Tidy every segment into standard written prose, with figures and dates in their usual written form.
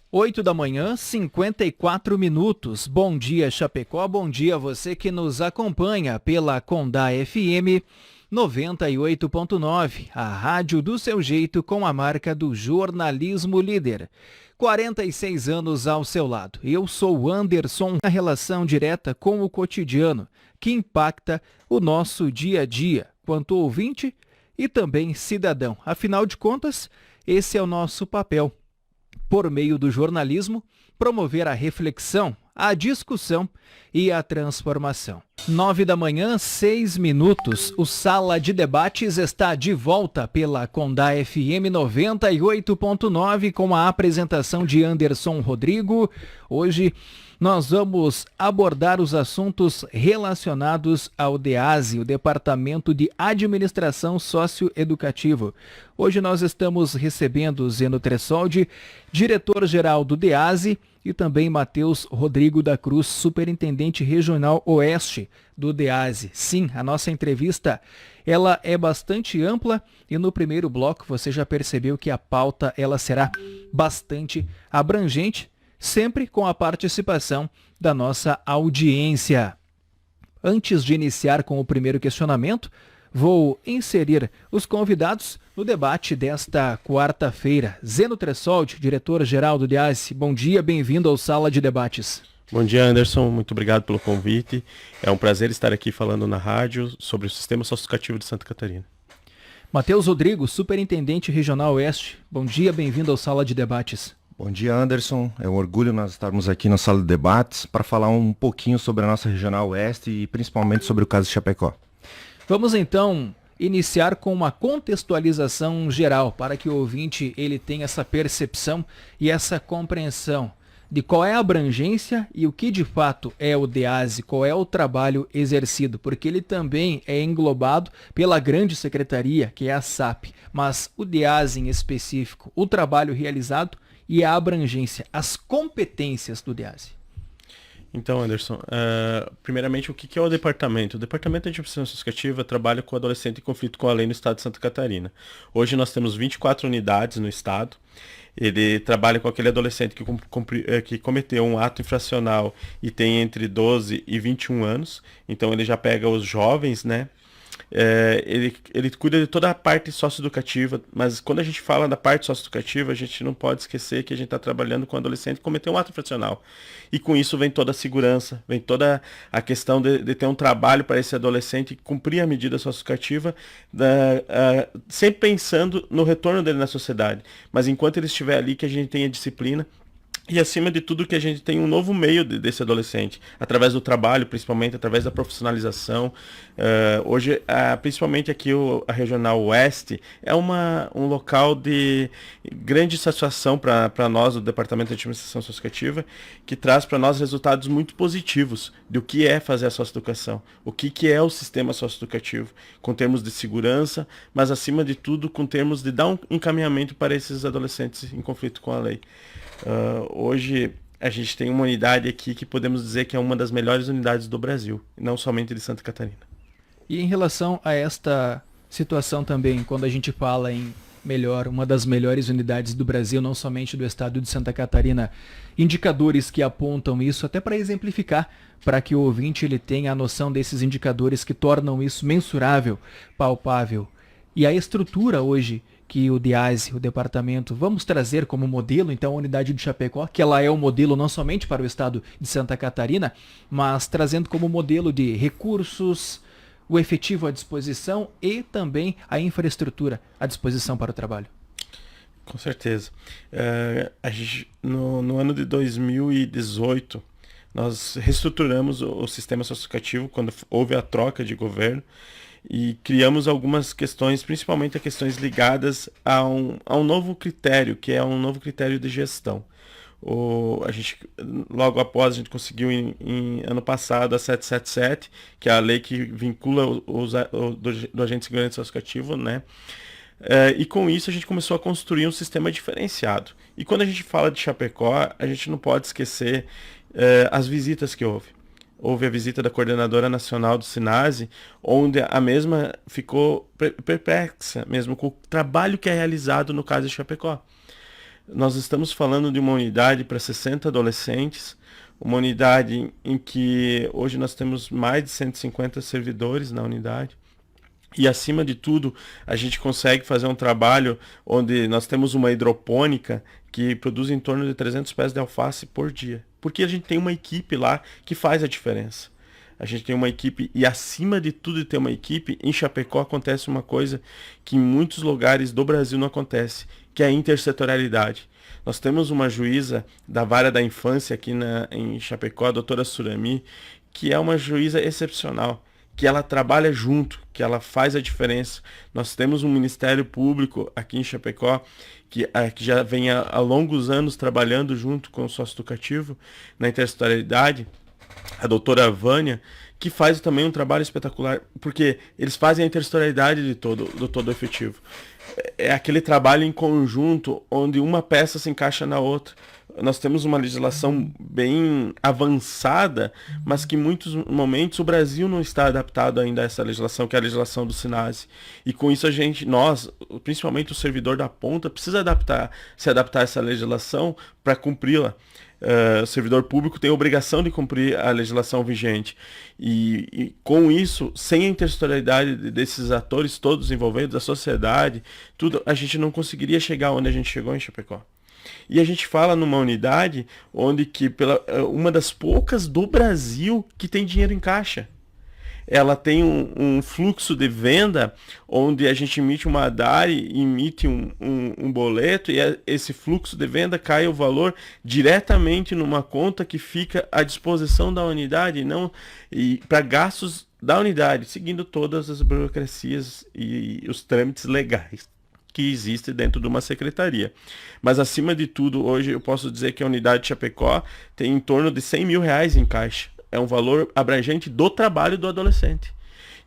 8 da manhã, 54 minutos. Bom dia, Chapecó. Bom dia a você que nos acompanha pela Condá FM 98.9, a rádio do seu jeito com a marca do jornalismo líder. 46 anos ao seu lado. Eu sou Anderson, a relação direta com o cotidiano, que impacta o nosso dia a dia, quanto ouvinte e também cidadão. Afinal de contas, esse é o nosso papel. Por meio do jornalismo, promover a reflexão, a discussão e a transformação. 9 da manhã, 6 minutos. O Sala de Debates está de volta pela Condá FM 98.9 com a apresentação de Anderson Rodrigo. Hoje nós vamos abordar os assuntos relacionados ao DEASE, o Departamento de Administração Socioeducativo. Hoje nós estamos recebendo o Zeno Tressoldi, diretor-geral do DEASE, e também Matheus Rodrigo da Cruz, superintendente regional oeste do DEASE. Sim, a nossa entrevista ela é bastante ampla e no primeiro bloco você já percebeu que a pauta ela será bastante abrangente, sempre com a participação da nossa audiência. Antes de iniciar com o primeiro questionamento, vou inserir os convidados no debate desta quarta-feira. Zeno Tressoldi, diretor-geral do DEASE, bom dia, bem-vindo ao Sala de Debates. Bom dia, Anderson, muito obrigado pelo convite. É um prazer estar aqui falando na rádio sobre o Sistema Socioeducativo de Santa Catarina. Matheus Rodrigo, superintendente regional oeste, bom dia, bem-vindo ao Sala de Debates. Bom dia, Anderson. É um orgulho nós estarmos aqui na Sala de Debates para falar um pouquinho sobre a nossa regional oeste e principalmente sobre o caso de Chapecó. Vamos então iniciar com uma contextualização geral para que o ouvinte ele tenha essa percepção e essa compreensão de qual é a abrangência e o que de fato é o DEASE, qual é o trabalho exercido, porque ele também é englobado pela grande secretaria, que é a SAP, mas o DEASE em específico, o trabalho realizado e a abrangência, as competências do DEASE. Então, Anderson, primeiramente, o que é o departamento? O Departamento de Administração Socioeducativa trabalha com adolescente em conflito com a lei no estado de Santa Catarina. Hoje nós temos 24 unidades no estado. Ele trabalha com aquele adolescente que cometeu um ato infracional e tem entre 12 e 21 anos. Então ele já pega os jovens, né? Ele cuida de toda a parte socioeducativa, mas quando a gente fala da parte socioeducativa, a gente não pode esquecer que a gente está trabalhando com um adolescente que cometeu um ato infracional. E com isso vem toda a segurança, vem toda a questão de ter um trabalho para esse adolescente cumprir a medida socioeducativa, sempre pensando no retorno dele na sociedade. Mas enquanto ele estiver ali, que a gente tenha disciplina. E acima de tudo que a gente tem um novo meio desse adolescente, através do trabalho, principalmente, através da profissionalização. Hoje, principalmente aqui a Regional Oeste, é um local de grande satisfação para nós, do Departamento de Administração Socioeducativa, que traz para nós resultados muito positivos do que é fazer a socioeducação, o que é o sistema socioeducativo, com termos de segurança, mas acima de tudo com termos de dar um encaminhamento para esses adolescentes em conflito com a lei. Hoje a gente tem uma unidade aqui que podemos dizer que é uma das melhores unidades do Brasil, não somente de Santa Catarina. E em relação a esta situação também, quando a gente fala em uma das melhores unidades do Brasil, não somente do estado de Santa Catarina, indicadores que apontam isso, até para exemplificar, para que o ouvinte ele tenha a noção desses indicadores que tornam isso mensurável, palpável. E a estrutura hoje que o DEASE, o departamento, vamos trazer como modelo, então, a unidade de Chapecó, que ela é um modelo não somente para o estado de Santa Catarina, mas trazendo como modelo de recursos, o efetivo à disposição e também a infraestrutura à disposição para o trabalho. Com certeza. A gente, no ano de 2018, nós reestruturamos o sistema socioeducativo quando houve a troca de governo, e criamos algumas questões, principalmente questões ligadas a um novo critério, que é um novo critério de gestão. Logo após, a gente conseguiu ano passado a 777, que é a lei que vincula do agente de segurança socioeducativo, né? E com isso a gente começou a construir um sistema diferenciado. E quando a gente fala de Chapecó, a gente não pode esquecer as visitas que houve. Houve a visita da coordenadora nacional do SINASE, onde a mesma ficou perplexa mesmo com o trabalho que é realizado no caso de Chapecó. Nós estamos falando de uma unidade para 60 adolescentes, uma unidade em que hoje nós temos mais de 150 servidores na unidade. E acima de tudo, a gente consegue fazer um trabalho onde nós temos uma hidropônica que produz em torno de 300 pés de alface por dia. Porque a gente tem uma equipe lá que faz a diferença. A gente tem uma equipe, e acima de tudo de ter uma equipe, em Chapecó acontece uma coisa que em muitos lugares do Brasil não acontece, que é a intersetorialidade. Nós temos uma juíza da vara da infância aqui em Chapecó, a doutora Surami, que é uma juíza excepcional, que ela trabalha junto, que ela faz a diferença. Nós temos um Ministério Público aqui em Chapecó, que já vem há longos anos trabalhando junto com o sócio educativo na intersetorialidade, a doutora Vânia, que faz também um trabalho espetacular, porque eles fazem a intersetorialidade do todo efetivo. É aquele trabalho em conjunto, onde uma peça se encaixa na outra. Nós temos uma legislação bem avançada, mas que em muitos momentos o Brasil não está adaptado ainda a essa legislação, que é a legislação do SINASE. E com isso nós, principalmente o servidor da ponta, precisa se adaptar a essa legislação para cumpri-la. O servidor público tem a obrigação de cumprir a legislação vigente. E com isso, sem a intersetorialidade desses atores todos envolvidos, da sociedade, tudo, a gente não conseguiria chegar onde a gente chegou em Chapecó. E a gente fala numa unidade onde uma das poucas do Brasil que tem dinheiro em caixa. Ela tem um fluxo de venda onde a gente emite uma ADARE, emite um boleto, e esse fluxo de venda cai o valor diretamente numa conta que fica à disposição da unidade e para gastos da unidade, seguindo todas as burocracias e os trâmites legais que existem dentro de uma secretaria. Mas acima de tudo, hoje eu posso dizer que a unidade de Chapecó tem em torno de R$100 mil em caixa. É um valor abrangente do trabalho do adolescente.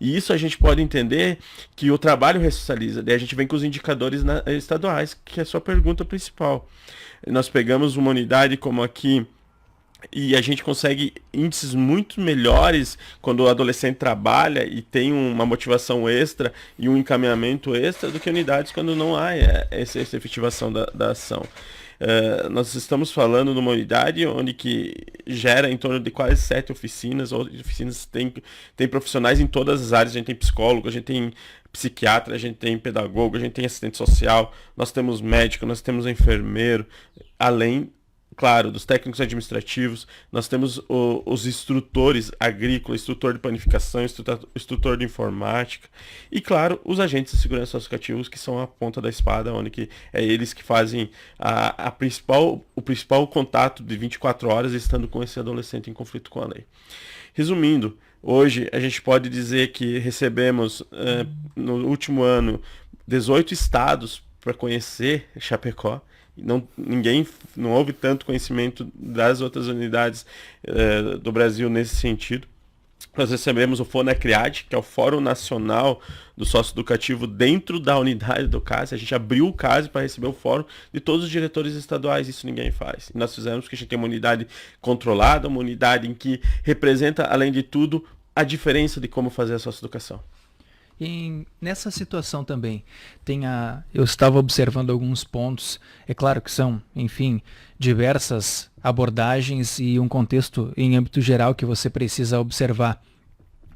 E isso a gente pode entender que o trabalho ressocializa. Daí a gente vem com os indicadores estaduais, que é a sua pergunta principal. Nós pegamos uma unidade como aqui e a gente consegue índices muito melhores quando o adolescente trabalha e tem uma motivação extra e um encaminhamento extra do que unidades quando não há essa efetivação da ação. Nós estamos falando de uma unidade onde que gera em torno de quase 7 oficinas. Oficinas tem profissionais em todas as áreas. A gente tem psicólogo, a gente tem psiquiatra, a gente tem pedagogo, a gente tem assistente social, nós temos médico, nós temos enfermeiro, além, claro, dos técnicos administrativos. Nós temos os instrutores agrícolas, instrutor de planificação, instrutor de informática e, claro, os agentes de segurança socioeducativos, que são a ponta da espada, onde que é eles que fazem o principal contato de 24 horas estando com esse adolescente em conflito com a lei. Resumindo, hoje a gente pode dizer que recebemos, no último ano, 18 estados para conhecer Chapecó. Não houve tanto conhecimento das outras unidades do Brasil nesse sentido. Nós recebemos o FONACRIAD, que é o Fórum Nacional do Socioeducativo dentro da unidade do CASE. A gente abriu o CASE para receber o fórum de todos os diretores estaduais, isso ninguém faz. E nós fizemos porque a gente tem uma unidade controlada, uma unidade em que representa, além de tudo, a diferença de como fazer a socioeducação. Nessa situação também, eu estava observando alguns pontos, é claro que são, enfim, diversas abordagens e um contexto em âmbito geral que você precisa observar,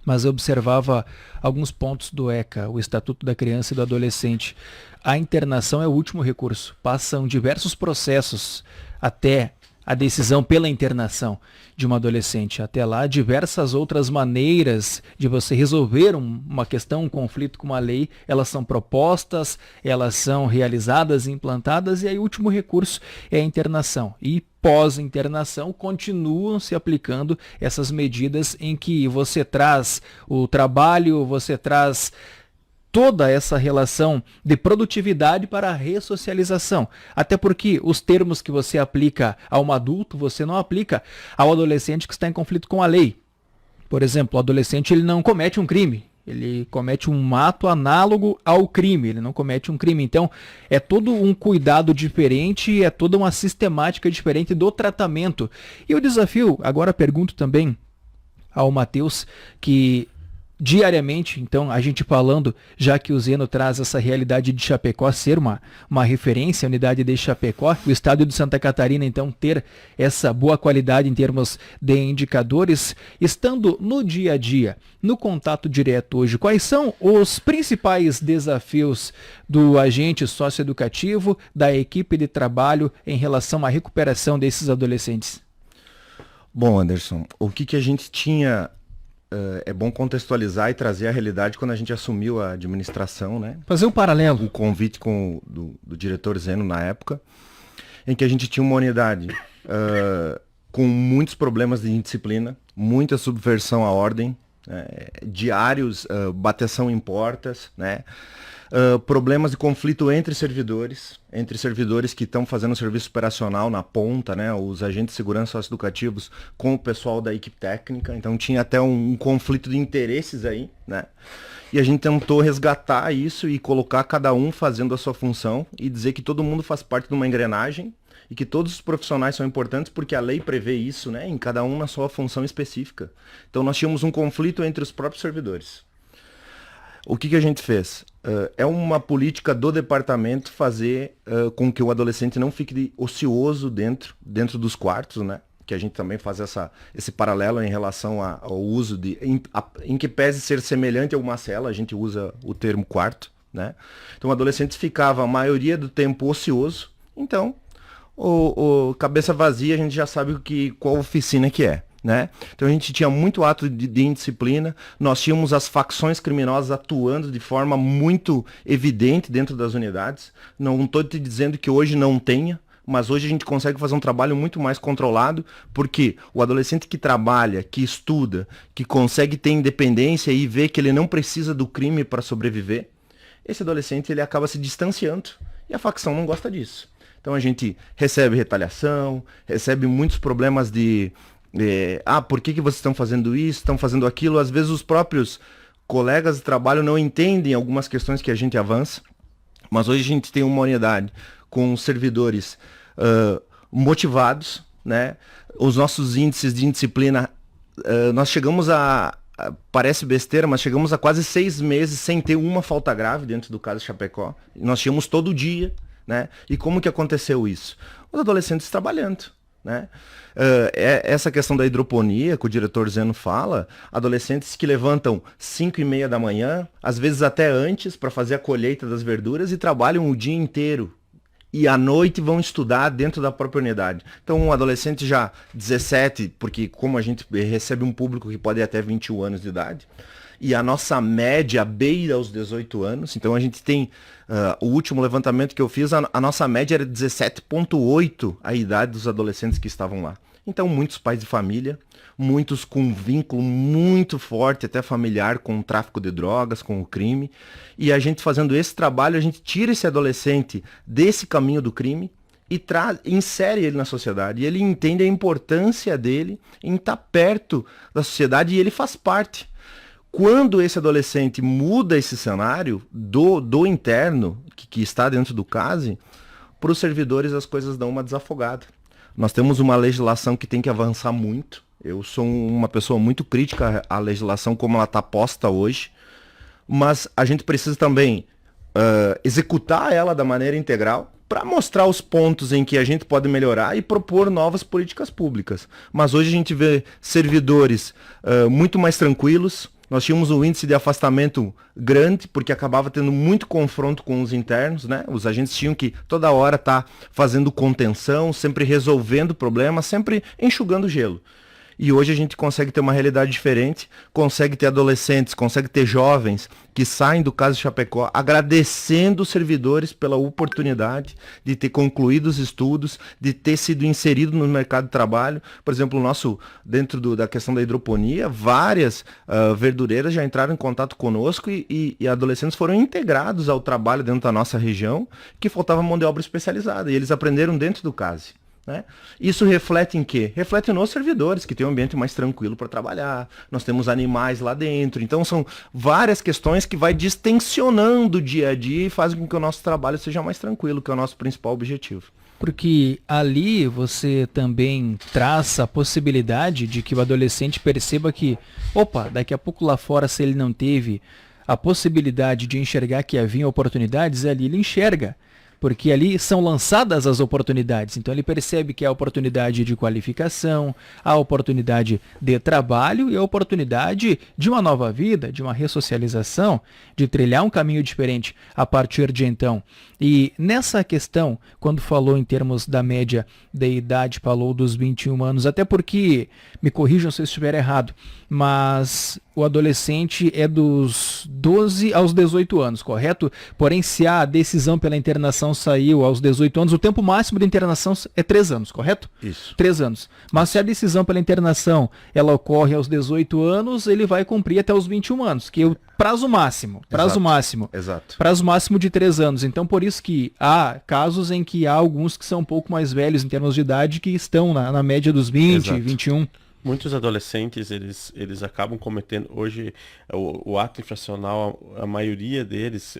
mas eu observava alguns pontos do ECA, o Estatuto da Criança e do Adolescente. A internação é o último recurso, passam diversos processos até a decisão pela internação de um adolescente. Até lá, diversas outras maneiras de você resolver uma questão, um conflito com uma lei, elas são propostas, elas são realizadas e implantadas, e aí o último recurso é a internação. E pós-internação continuam se aplicando essas medidas em que você traz o trabalho, você traz toda essa relação de produtividade para a ressocialização. Até porque os termos que você aplica a um adulto, você não aplica ao adolescente que está em conflito com a lei. Por exemplo, o adolescente ele não comete um crime, ele comete um ato análogo ao crime, ele não comete um crime. Então, é todo um cuidado diferente, é toda uma sistemática diferente do tratamento. E o desafio, agora pergunto também ao Matheus, que diariamente, então, a gente falando, já que o Zeno traz essa realidade de Chapecó ser uma referência, a unidade de Chapecó, o estado de Santa Catarina, então, ter essa boa qualidade em termos de indicadores, estando no dia a dia, no contato direto hoje, quais são os principais desafios do agente socioeducativo, da equipe de trabalho em relação à recuperação desses adolescentes? Bom, Anderson, o que a gente tinha... É bom contextualizar e trazer a realidade quando a gente assumiu a administração, né? Fazer um paralelo. O convite do diretor Zeno na época, em que a gente tinha uma unidade com muitos problemas de indisciplina, muita subversão à ordem, diários, bateção em portas, né? Problemas de conflito entre servidores que estão fazendo serviço operacional na ponta, né, os agentes de segurança socioeducativos com o pessoal da equipe técnica, então tinha até um conflito de interesses aí, né, e a gente tentou resgatar isso e colocar cada um fazendo a sua função e dizer que todo mundo faz parte de uma engrenagem e que todos os profissionais são importantes porque a lei prevê isso, né, em cada um na sua função específica. Então nós tínhamos um conflito entre os próprios servidores. O que a gente fez? É uma política do departamento fazer com que o adolescente não fique ocioso dentro dos quartos, né? Que a gente também faz esse paralelo em relação ao uso em que pese ser semelhante a uma cela, a gente usa o termo quarto, né? Então o adolescente ficava a maioria do tempo ocioso, então o cabeça vazia a gente já sabe qual oficina que é. Né? Então a gente tinha muito ato de indisciplina, nós tínhamos as facções criminosas atuando de forma muito evidente dentro das unidades. Não estou te dizendo que hoje não tenha, mas hoje a gente consegue fazer um trabalho muito mais controlado, porque o adolescente que trabalha, que estuda, que consegue ter independência e ver que ele não precisa do crime para sobreviver, esse adolescente ele acaba se distanciando e a facção não gosta disso. Então a gente recebe retaliação, recebe muitos problemas por que vocês estão fazendo isso, estão fazendo aquilo? Às vezes os próprios colegas de trabalho não entendem algumas questões que a gente avança, mas hoje a gente tem uma unidade com servidores motivados, né? Os nossos índices de indisciplina, nós chegamos parece besteira, mas chegamos a quase 6 meses sem ter uma falta grave dentro do caso Chapecó. Nós tínhamos todo dia, né? E como que aconteceu isso? Os adolescentes trabalhando, né? Essa questão da hidroponia que o diretor Zeno fala, adolescentes que levantam 5:30 da manhã, às vezes até antes, para fazer a colheita das verduras e trabalham o dia inteiro. E à noite vão estudar dentro da própria unidade. Então um adolescente já 17, porque como a gente recebe um público que pode ir até 21 anos de idade, e a nossa média beira aos 18 anos, então a gente tem, o último levantamento que eu fiz, a nossa média era 17,8 a idade dos adolescentes que estavam lá. Então muitos pais de família, muitos com um vínculo muito forte, até familiar, com o tráfico de drogas, com o crime, e a gente fazendo esse trabalho, a gente tira esse adolescente desse caminho do crime e insere ele na sociedade, e ele entende a importância dele em estar perto da sociedade e ele faz parte. Quando esse adolescente muda esse cenário do interno, que está dentro do CASE, para os servidores as coisas dão uma desafogada. Nós temos uma legislação que tem que avançar muito. Eu sou uma pessoa muito crítica à legislação como ela está posta hoje, mas a gente precisa também executar ela da maneira integral para mostrar os pontos em que a gente pode melhorar e propor novas políticas públicas. Mas hoje a gente vê servidores muito mais tranquilos. Nós tínhamos um índice de afastamento grande, porque acabava tendo muito confronto com os internos, né? Os agentes tinham que toda hora estar fazendo contenção, sempre resolvendo problemas, sempre enxugando gelo. E hoje a gente consegue ter uma realidade diferente, consegue ter adolescentes, consegue ter jovens que saem do caso de Chapecó agradecendo os servidores pela oportunidade de ter concluído os estudos, de ter sido inserido no mercado de trabalho. Por exemplo, dentro da questão da hidroponia, várias verdureiras já entraram em contato conosco e adolescentes foram integrados ao trabalho dentro da nossa região, que faltava mão de obra especializada, e eles aprenderam dentro do CASE. né? Isso reflete em quê? Reflete nos servidores, que tem um ambiente mais tranquilo para trabalhar, nós temos animais lá dentro, então são várias questões que vai distensionando o dia a dia e fazem com que o nosso trabalho seja mais tranquilo, que é o nosso principal objetivo. Porque ali você também traz a possibilidade de que o adolescente perceba que, opa, daqui a pouco lá fora, se ele não teve a possibilidade de enxergar que havia oportunidades, ali ele enxerga. Porque ali são lançadas as oportunidades. Então ele percebe que há oportunidade de qualificação, há oportunidade de trabalho e a oportunidade de uma nova vida, de uma ressocialização, de trilhar um caminho diferente a partir de então. E nessa questão, quando falou em termos da média de idade, falou dos 21 anos, até porque, me corrijam se eu estiver errado, mas o adolescente é dos 12 aos 18 anos, correto? Porém, se a decisão pela internação saiu aos 18 anos, o tempo máximo de internação é 3 anos, correto? Isso. 3 anos. Mas se a decisão pela internação ela ocorre aos 18 anos, ele vai cumprir até os 21 anos, que é o prazo máximo. Prazo máximo. Exato. Prazo máximo de 3 anos. Então, por isso que há casos em que há alguns que são um pouco mais velhos em termos de idade que estão na média dos 20, Exato. 21. Muitos adolescentes, eles acabam cometendo, hoje, o ato infracional, a maioria deles,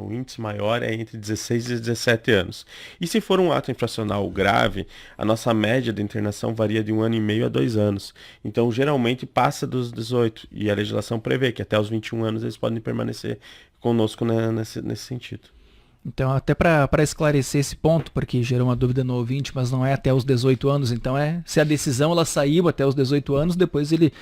o índice maior é entre 16 e 17 anos. E se for um ato infracional grave, a nossa média de internação varia de 1 ano e meio a 2 anos. Então, geralmente, passa dos 18. E a legislação prevê que até os 21 anos eles podem permanecer conosco, né, nesse sentido. Então, até para esclarecer esse ponto, porque gerou uma dúvida no ouvinte, mas não é até os 18 anos, então se a decisão ela saiu até os 18 anos, depois ele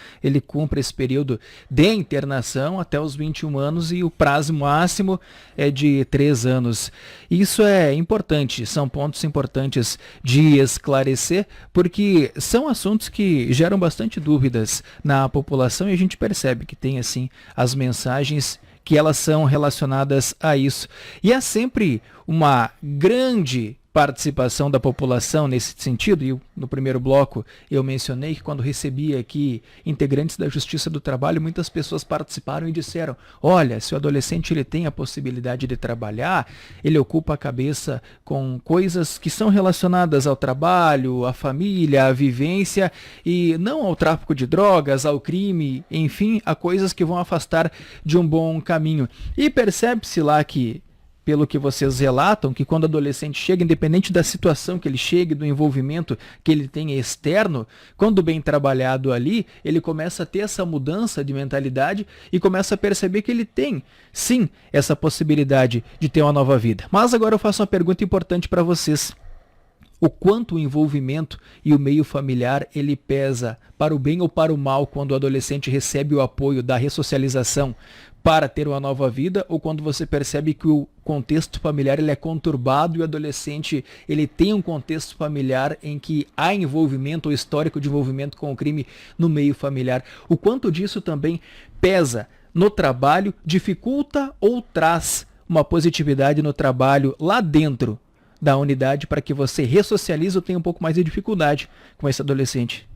cumpre esse período de internação até os 21 anos e o prazo máximo é de 3 anos. Isso é importante, são pontos importantes de esclarecer, porque são assuntos que geram bastante dúvidas na população e a gente percebe que tem assim as mensagens que elas são relacionadas a isso. E há sempre uma grande participação da população nesse sentido, e no primeiro bloco eu mencionei que quando recebi aqui integrantes da Justiça do Trabalho, muitas pessoas participaram e disseram, olha, se o adolescente ele tem a possibilidade de trabalhar, ele ocupa a cabeça com coisas que são relacionadas ao trabalho, à família, à vivência, e não ao tráfico de drogas, ao crime, enfim, a coisas que vão afastar de um bom caminho. E percebe-se lá que, pelo que vocês relatam, que quando o adolescente chega, independente da situação que ele chegue, do envolvimento que ele tenha externo, quando bem trabalhado ali, ele começa a ter essa mudança de mentalidade e começa a perceber que ele tem, sim, essa possibilidade de ter uma nova vida. Mas agora eu faço uma pergunta importante para vocês. O quanto o envolvimento e o meio familiar ele pesa para o bem ou para o mal quando o adolescente recebe o apoio da ressocialização para ter uma nova vida, ou quando você percebe que o contexto familiar ele é conturbado e o adolescente ele tem um contexto familiar em que há envolvimento ou histórico de envolvimento com o crime no meio familiar. O quanto disso também pesa no trabalho, dificulta ou traz uma positividade no trabalho lá dentro da unidade para que você ressocialize ou tenha um pouco mais de dificuldade com esse adolescente?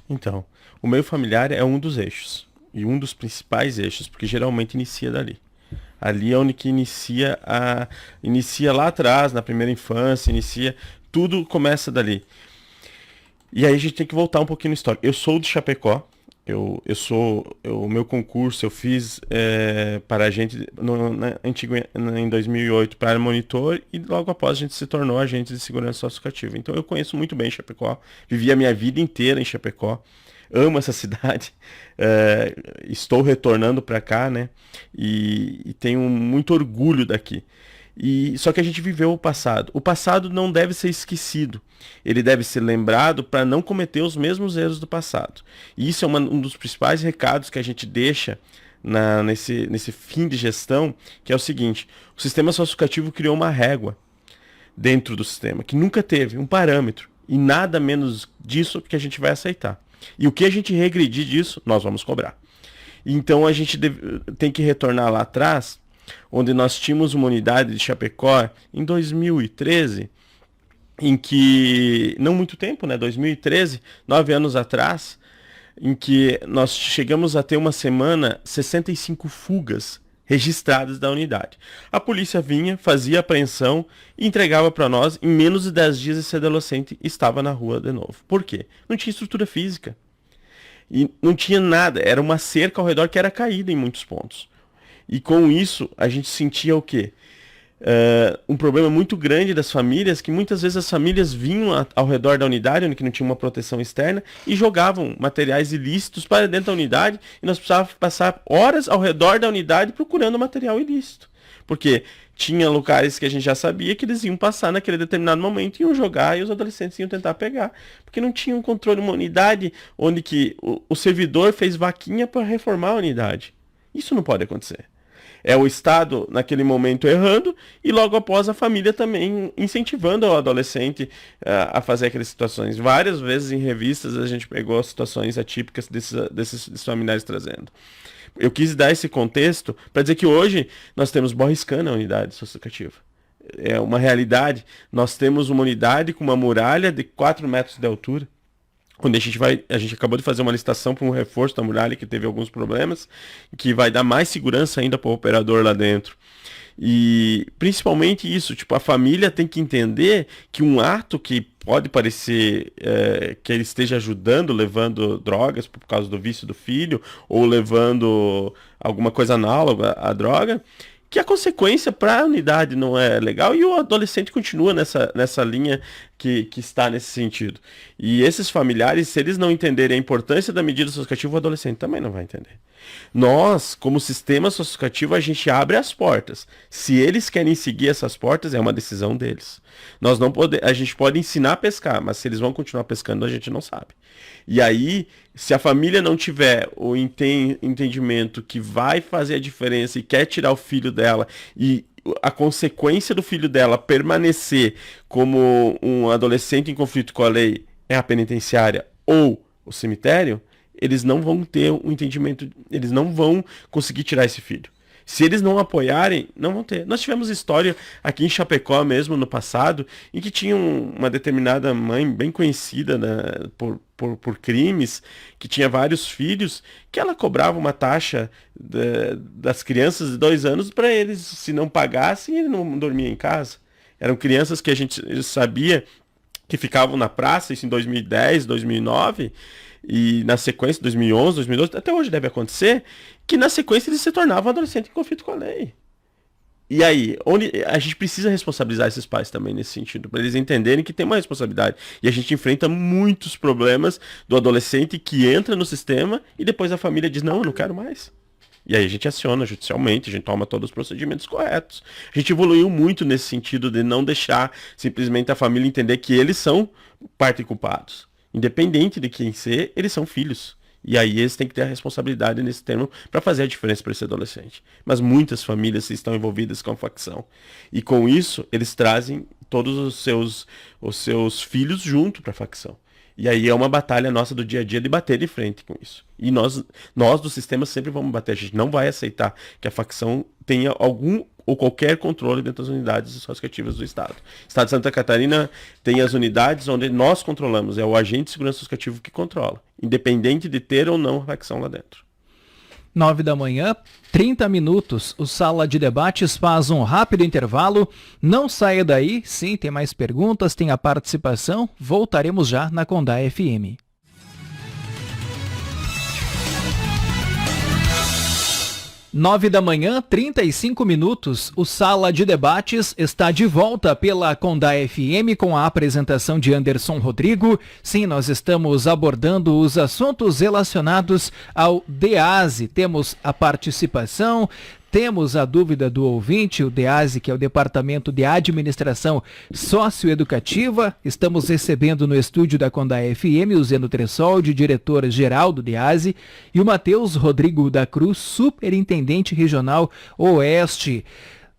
Então, o meio familiar é um dos eixos. E um dos principais eixos, porque geralmente inicia dali. Ali é onde que inicia lá atrás, na primeira infância, tudo começa dali. E aí a gente tem que voltar um pouquinho no histórico. Eu sou de Chapecó, o meu concurso eu fiz para a gente em 2008 para monitor e logo após a gente se tornou agente de segurança socioeducativa. Então eu conheço muito bem Chapecó, vivi a minha vida inteira em Chapecó. Amo essa cidade, estou retornando para cá, né? E tenho muito orgulho daqui. Só que a gente viveu o passado. O passado não deve ser esquecido. Ele deve ser lembrado para não cometer os mesmos erros do passado. E isso é um dos principais recados que a gente deixa nesse fim de gestão, que é o seguinte: o sistema socioeducativo criou uma régua dentro do sistema, que nunca teve um parâmetro. E nada menos disso que a gente vai aceitar. E o que a gente regredir disso, nós vamos cobrar. Então a gente tem que retornar lá atrás, onde nós tínhamos uma unidade de Chapecó em 2013, em que, não muito tempo, né, 2013, 9 anos atrás, em que nós chegamos a ter uma semana 65 fugas registradas da unidade. A polícia vinha, fazia a apreensão e entregava para nós. Em menos de 10 dias esse adolescente estava na rua de novo. Por quê? Não tinha estrutura física. E não tinha nada. Era uma cerca ao redor que era caída em muitos pontos. E com isso a gente sentia o quê? Um problema muito grande das famílias, que muitas vezes as famílias vinham ao redor da unidade, onde não tinha uma proteção externa, e jogavam materiais ilícitos para dentro da unidade, e nós precisávamos passar horas ao redor da unidade procurando material ilícito. Porque tinha locais que a gente já sabia que eles iam passar naquele determinado momento, iam jogar e os adolescentes iam tentar pegar. Porque não tinha um controle, uma unidade onde que o servidor fez vaquinha para reformar a unidade. Isso não pode acontecer. É o Estado, naquele momento, errando, e logo após a família também incentivando o adolescente a fazer aquelas situações. Várias vezes em revistas a gente pegou situações atípicas desses familiares trazendo. Eu quis dar esse contexto para dizer que hoje nós temos borriscan na unidade socioeducativa. É uma realidade. Nós temos uma unidade com uma muralha de 4 metros de altura. Quando a gente acabou de fazer uma licitação para um reforço da muralha que teve alguns problemas, que vai dar mais segurança ainda para o operador lá dentro. E principalmente isso, tipo, a família tem que entender que um ato que pode parecer que ele esteja ajudando, levando drogas por causa do vício do filho, ou levando alguma coisa análoga à droga, que a consequência para a unidade não é legal, e o adolescente continua nessa linha que está nesse sentido. E esses familiares, se eles não entenderem a importância da medida socioeducativa, o adolescente também não vai entender. Nós, como sistema socioeducativo, a gente abre as portas. Se eles querem seguir essas portas, é uma decisão deles. A gente pode ensinar a pescar, mas se eles vão continuar pescando, a gente não sabe. E aí, se a família não tiver o entendimento que vai fazer a diferença e quer tirar o filho dela, e a consequência do filho dela permanecer como um adolescente em conflito com a lei é a penitenciária ou o cemitério, eles não vão ter um entendimento, eles não vão conseguir tirar esse filho. Se eles não apoiarem, não vão ter. Nós tivemos história aqui em Chapecó mesmo, no passado, em que tinha uma determinada mãe bem conhecida, né, por crimes, que tinha vários filhos, que ela cobrava uma taxa das crianças de 2 anos para eles, se não pagassem, ele não dormia em casa. Eram crianças que a gente sabia que ficavam na praça, isso em 2010, 2009, e na sequência, 2011, 2012, até hoje deve acontecer, que na sequência eles se tornavam adolescentes em conflito com a lei. E aí, onde a gente precisa responsabilizar esses pais também nesse sentido, para eles entenderem que tem uma responsabilidade. E a gente enfrenta muitos problemas do adolescente que entra no sistema e depois a família diz, não, eu não quero mais. E aí a gente aciona judicialmente, a gente toma todos os procedimentos corretos. A gente evoluiu muito nesse sentido de não deixar simplesmente a família entender que eles são parte culpados. Independente de quem ser, eles são filhos. E aí eles têm que ter a responsabilidade nesse termo para fazer a diferença para esse adolescente. Mas muitas famílias estão envolvidas com a facção. E com isso, eles trazem todos os seus filhos junto para a facção. E aí é uma batalha nossa do dia a dia de bater de frente com isso. E nós do sistema sempre vamos bater. A gente não vai aceitar que a facção tenha algum ou qualquer controle dentro das unidades socioeducativas do Estado. O Estado de Santa Catarina tem as unidades onde nós controlamos. É o agente de segurança socioeducativa que controla. Independente de ter ou não a facção lá dentro. 9h, 30 minutos. O Sala de Debates faz um rápido intervalo. Não saia daí. Sim, tem mais perguntas, tem a participação. Voltaremos já na Condá FM. Nove da manhã, 35 minutos. O Sala de Debates está de volta pela Condá FM com a apresentação de Anderson Rodrigo. Sim, nós estamos abordando os assuntos relacionados ao DEASE. Temos a participação, temos a dúvida do ouvinte, o DEASE, que é o Departamento de Administração Socioeducativa. Estamos recebendo no estúdio da Condá FM o Zeno Tressoldi, diretor-geral do DEASE, e o Matheus Rodrigo da Cruz, superintendente regional Oeste.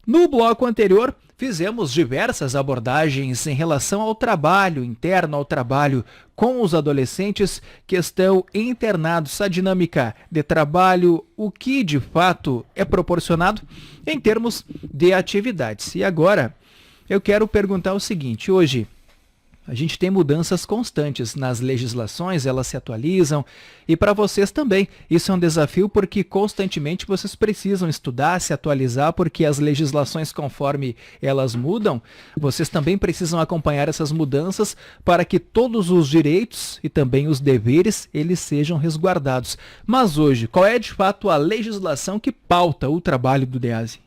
No bloco anterior, fizemos diversas abordagens em relação ao trabalho interno, ao trabalho com os adolescentes que estão internados, a dinâmica de trabalho, o que de fato é proporcionado em termos de atividades. E agora eu quero perguntar o seguinte: hoje A gente tem mudanças constantes nas legislações, elas se atualizam, e para vocês também. Isso é um desafio porque constantemente vocês precisam estudar, se atualizar, porque as legislações, conforme elas mudam, vocês também precisam acompanhar essas mudanças para que todos os direitos e também os deveres, eles sejam resguardados. Mas hoje, qual é de fato a legislação que pauta o trabalho do DEASE?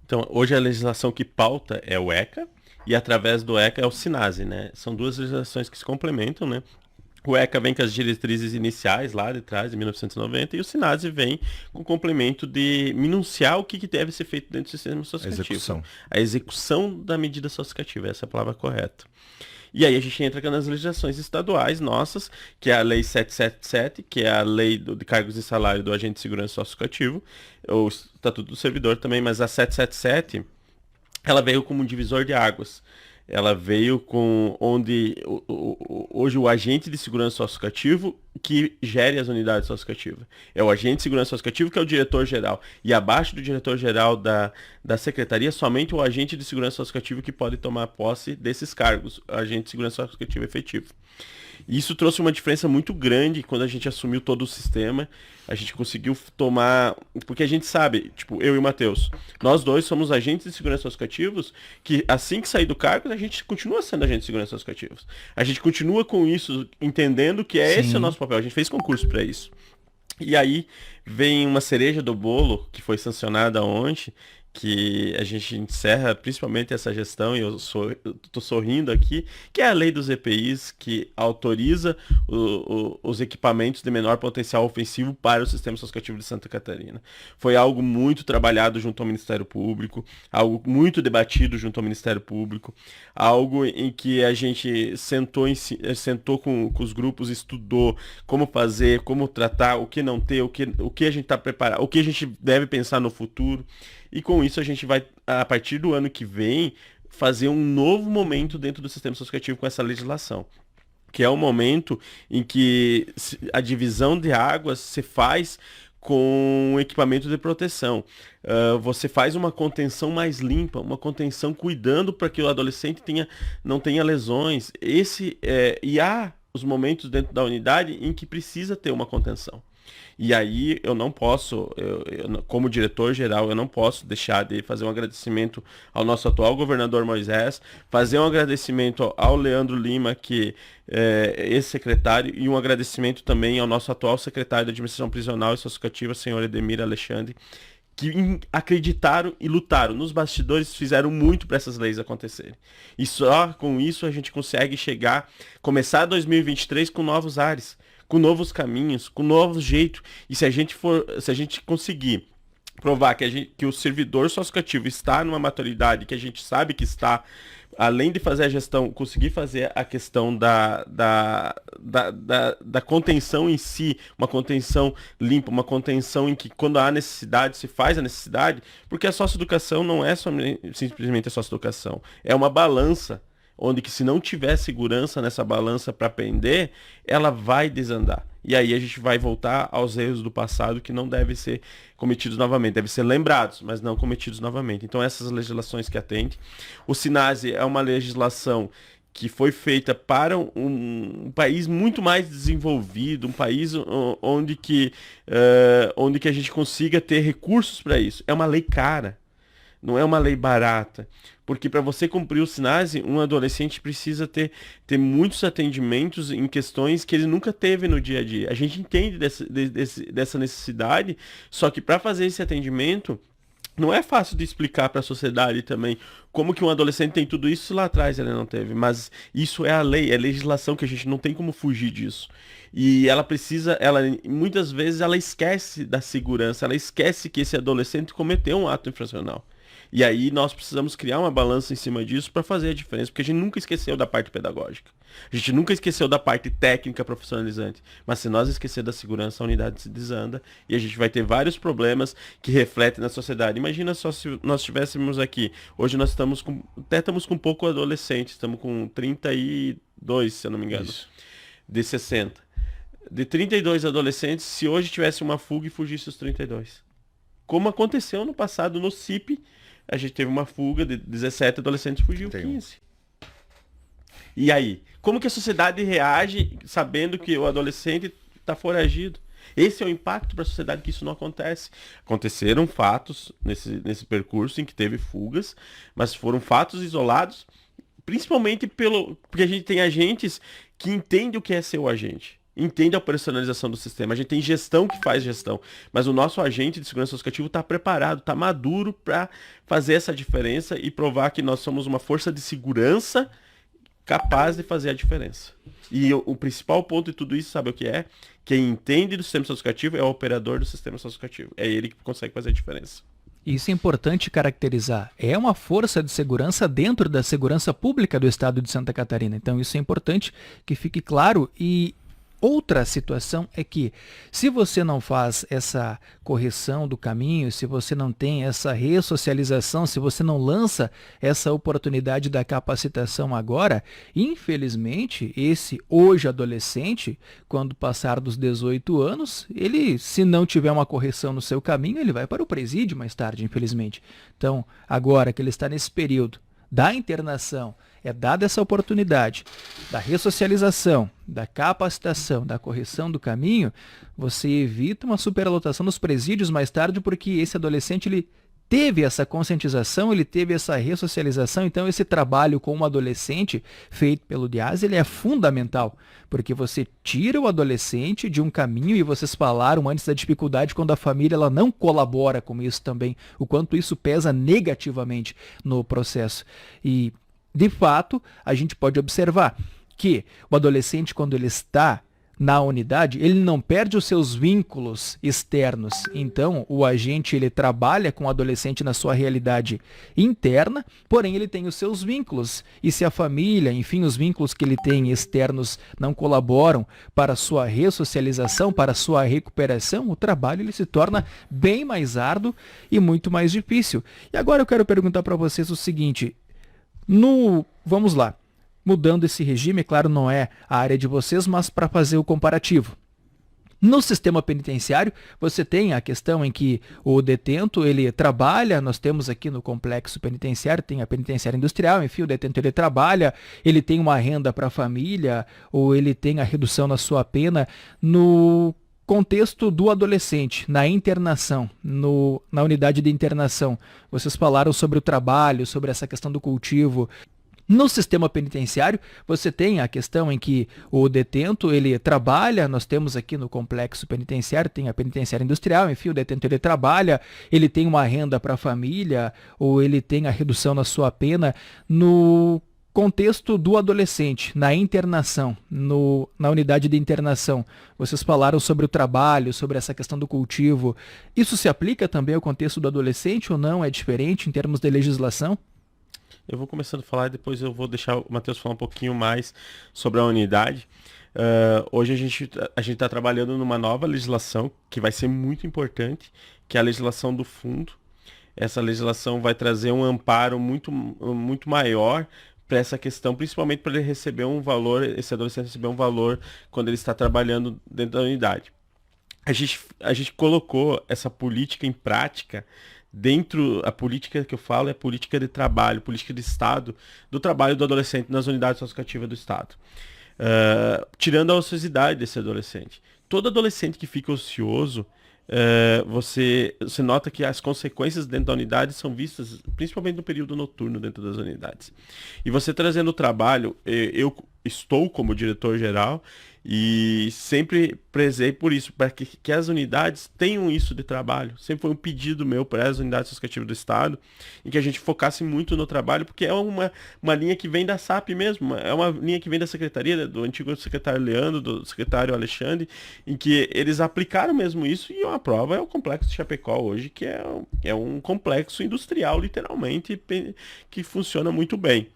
Então, hoje a legislação que pauta é o ECA, e através do ECA é o SINASE, né? São duas legislações que se complementam, né? O ECA vem com as diretrizes iniciais lá de trás, de 1990, e o SINASE vem com o complemento de minuciar o que deve ser feito dentro do sistema sociocativo. A execução da medida sociocativa, essa é a palavra correta. E aí a gente entra nas legislações estaduais nossas, que é a Lei 777, que é a Lei de Cargos e Salário do Agente de Segurança Socioeducativa, o Estatuto do Servidor também, mas a 777, ela veio como um divisor de águas. Ela veio com onde hoje o agente de segurança socioeducativo que gere as unidades socioeducativas. É o agente de segurança socioeducativa que é o diretor-geral. E abaixo do diretor-geral da secretaria, somente o agente de segurança socioeducativa que pode tomar posse desses cargos, agente de segurança socioeducativa efetivo. E isso trouxe uma diferença muito grande quando a gente assumiu todo o sistema. A gente conseguiu tomar... Porque a gente sabe, tipo, eu e o Matheus, nós dois somos agentes de segurança socioeducativos que assim que sair do cargo, a gente continua sendo agente de segurança socioeducativos. A gente continua com isso, entendendo que esse o nosso papel. A gente fez concurso para isso. E aí vem uma cereja do bolo que foi sancionada ontem, que a gente encerra principalmente essa gestão, e eu estou sorrindo aqui, que é a lei dos EPIs, que autoriza os equipamentos de menor potencial ofensivo para o sistema socioeducativo de Santa Catarina. Foi algo muito trabalhado junto ao Ministério Público, algo muito debatido junto ao Ministério Público, algo em que a gente sentou com os grupos, estudou como fazer, como tratar, o que não ter, o que a gente está preparado, o que a gente deve pensar no futuro. E com isso a gente vai, a partir do ano que vem, fazer um novo momento dentro do sistema socioeducativo com essa legislação. Que é o momento em que a divisão de águas se faz com equipamento de proteção. Você faz uma contenção mais limpa, uma contenção cuidando para que o adolescente não tenha lesões. E há os momentos dentro da unidade em que precisa ter uma contenção. E aí eu não posso, como diretor-geral, eu não posso deixar de fazer um agradecimento ao nosso atual governador Moisés, fazer um agradecimento ao Leandro Lima, que é ex-secretário, e um agradecimento também ao nosso atual secretário de Administração Prisional e Socioeducativa, senhor Edemir Alexandre, que acreditaram e lutaram nos bastidores, fizeram muito para essas leis acontecerem. E só com isso a gente consegue começar 2023 com novos ares, com novos caminhos, com novos jeitos. E se a gente conseguir provar que o servidor socioeducativo está numa maturidade que a gente sabe que está, além de fazer a gestão, conseguir fazer a questão da contenção em si, uma contenção limpa, uma contenção em que quando há necessidade, se faz a necessidade, porque a socioeducação não é simplesmente a socioeducação, é uma balança, onde que se não tiver segurança nessa balança para pender, ela vai desandar. E aí a gente vai voltar aos erros do passado que não devem ser cometidos novamente. Devem ser lembrados, mas não cometidos novamente. Então essas legislações que atendem. O SINASE é uma legislação que foi feita para um país muito mais desenvolvido, um país onde que a gente consiga ter recursos para isso. É uma lei cara, não é uma lei barata. Porque para você cumprir o SINASE, um adolescente precisa ter muitos atendimentos em questões que ele nunca teve no dia a dia. A gente entende dessa necessidade, só que para fazer esse atendimento, não é fácil de explicar para a sociedade também como que um adolescente tem tudo isso lá atrás ele não teve. Mas isso é a lei, é a legislação que a gente não tem como fugir disso. E muitas vezes ela esquece da segurança, ela esquece que esse adolescente cometeu um ato infracional. E aí nós precisamos criar uma balança em cima disso para fazer a diferença, porque a gente nunca esqueceu da parte pedagógica. A gente nunca esqueceu da parte técnica profissionalizante. Mas se nós esquecer da segurança, a unidade se desanda e a gente vai ter vários problemas que refletem na sociedade. Imagina só se nós estivéssemos aqui. Hoje nós estamos com pouco adolescente, estamos com 32, se eu não me engano. Isso. De 60. De 32 adolescentes, se hoje tivesse uma fuga e fugisse os 32. Como aconteceu no passado no CIP, a gente teve uma fuga de 17 adolescentes, fugiu 15. E aí? Como que a sociedade reage sabendo que o adolescente está foragido? Esse é o impacto para a sociedade que isso não acontece. Aconteceram fatos nesse percurso em que teve fugas, mas foram fatos isolados, principalmente porque a gente tem agentes que entendem o que é ser o agente. Entende a operacionalização do sistema. A gente tem gestão que faz gestão. Mas o nosso agente de segurança associativa está preparado, está maduro para fazer essa diferença e provar que nós somos uma força de segurança capaz de fazer a diferença. E o principal ponto de tudo isso, sabe o que é? Quem entende do sistema associativo é o operador do sistema associativo. É ele que consegue fazer a diferença. Isso é importante caracterizar. É uma força de segurança dentro da segurança pública do estado de Santa Catarina. Então isso é importante que fique claro. E outra situação é que, se você não faz essa correção do caminho, se você não tem essa ressocialização, se você não lança essa oportunidade da capacitação agora, infelizmente, esse hoje adolescente, quando passar dos 18 anos, ele, se não tiver uma correção no seu caminho, ele vai para o presídio mais tarde, infelizmente. Então, agora que ele está nesse período da internação, é dada essa oportunidade da ressocialização, da capacitação, da correção do caminho, você evita uma superlotação nos presídios mais tarde, porque esse adolescente ele teve essa conscientização, ele teve essa ressocialização. Então esse trabalho com um adolescente feito pelo DIAS, ele é fundamental, porque você tira o adolescente de um caminho, e vocês falaram antes da dificuldade quando a família ela não colabora com isso também, o quanto isso pesa negativamente no processo. E de fato, a gente pode observar que o adolescente, quando ele está na unidade, ele não perde os seus vínculos externos. Então, o agente ele trabalha com o adolescente na sua realidade interna, porém ele tem os seus vínculos. E se a família, enfim, os vínculos que ele tem externos não colaboram para a sua ressocialização, para a sua recuperação, o trabalho ele se torna bem mais árduo e muito mais difícil. E agora eu quero perguntar para vocês o seguinte: vamos lá, mudando esse regime, claro, não é a área de vocês, mas para fazer o comparativo. No sistema penitenciário, você tem a questão em que o detento, ele trabalha, nós temos aqui no complexo penitenciário, tem a penitenciária industrial, enfim, o detento ele trabalha, ele tem uma renda para a família, ou ele tem a redução na sua pena. No contexto do adolescente, na internação, na unidade de internação, vocês falaram sobre o trabalho, sobre essa questão do cultivo. No sistema penitenciário, você tem a questão em que o detento, ele trabalha, nós temos aqui no complexo penitenciário, tem a penitenciária industrial, enfim, o detento ele trabalha, ele tem uma renda para a família, ou ele tem a redução na sua pena. No contexto do adolescente, na internação, na unidade de internação, vocês falaram sobre o trabalho, sobre essa questão do cultivo. Isso se aplica também ao contexto do adolescente ou não? É diferente em termos de legislação? Eu vou começando a falar e depois eu vou deixar o Matheus falar um pouquinho mais sobre a unidade. Hoje a gente está trabalhando numa nova legislação que vai ser muito importante, que é a legislação do fundo. Essa legislação vai trazer um amparo muito, muito maior para essa questão, principalmente para ele receber um valor, esse adolescente receber um valor quando ele está trabalhando dentro da unidade. A gente colocou essa política em prática dentro, a política que eu falo é a política de trabalho, política de Estado, do trabalho do adolescente nas unidades socioeducativas do Estado. Tirando a ociosidade desse adolescente. Todo adolescente que fica ocioso, você nota que as consequências dentro da unidade são vistas principalmente no período noturno dentro das unidades. E você trazendo o trabalho, eu estou como diretor-geral e sempre prezei por isso, para que as unidades tenham isso de trabalho. Sempre foi um pedido meu para as unidades associativas do Estado, em que a gente focasse muito no trabalho, porque é uma linha que vem da SAP mesmo, é uma linha que vem da secretaria, do antigo secretário Leandro, do secretário Alexandre, em que eles aplicaram mesmo isso, e uma prova é o Complexo de Chapecó hoje, que é um complexo industrial, literalmente, que funciona muito bem.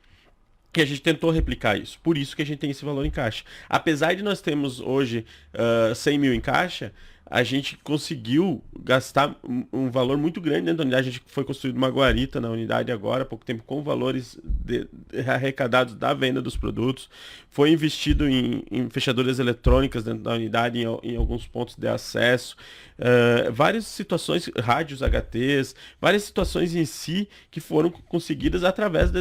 Que a gente tentou replicar isso. Por isso que a gente tem esse valor em caixa. Apesar de nós termos hoje 100 mil em caixa, a gente conseguiu gastar um valor muito grande dentro da unidade. A gente foi construído uma guarita na unidade agora, há pouco tempo, com valores arrecadados da venda dos produtos. Foi investido em fechaduras eletrônicas dentro da unidade, em alguns pontos de acesso. Várias situações, rádios HTs, várias situações em si que foram conseguidas através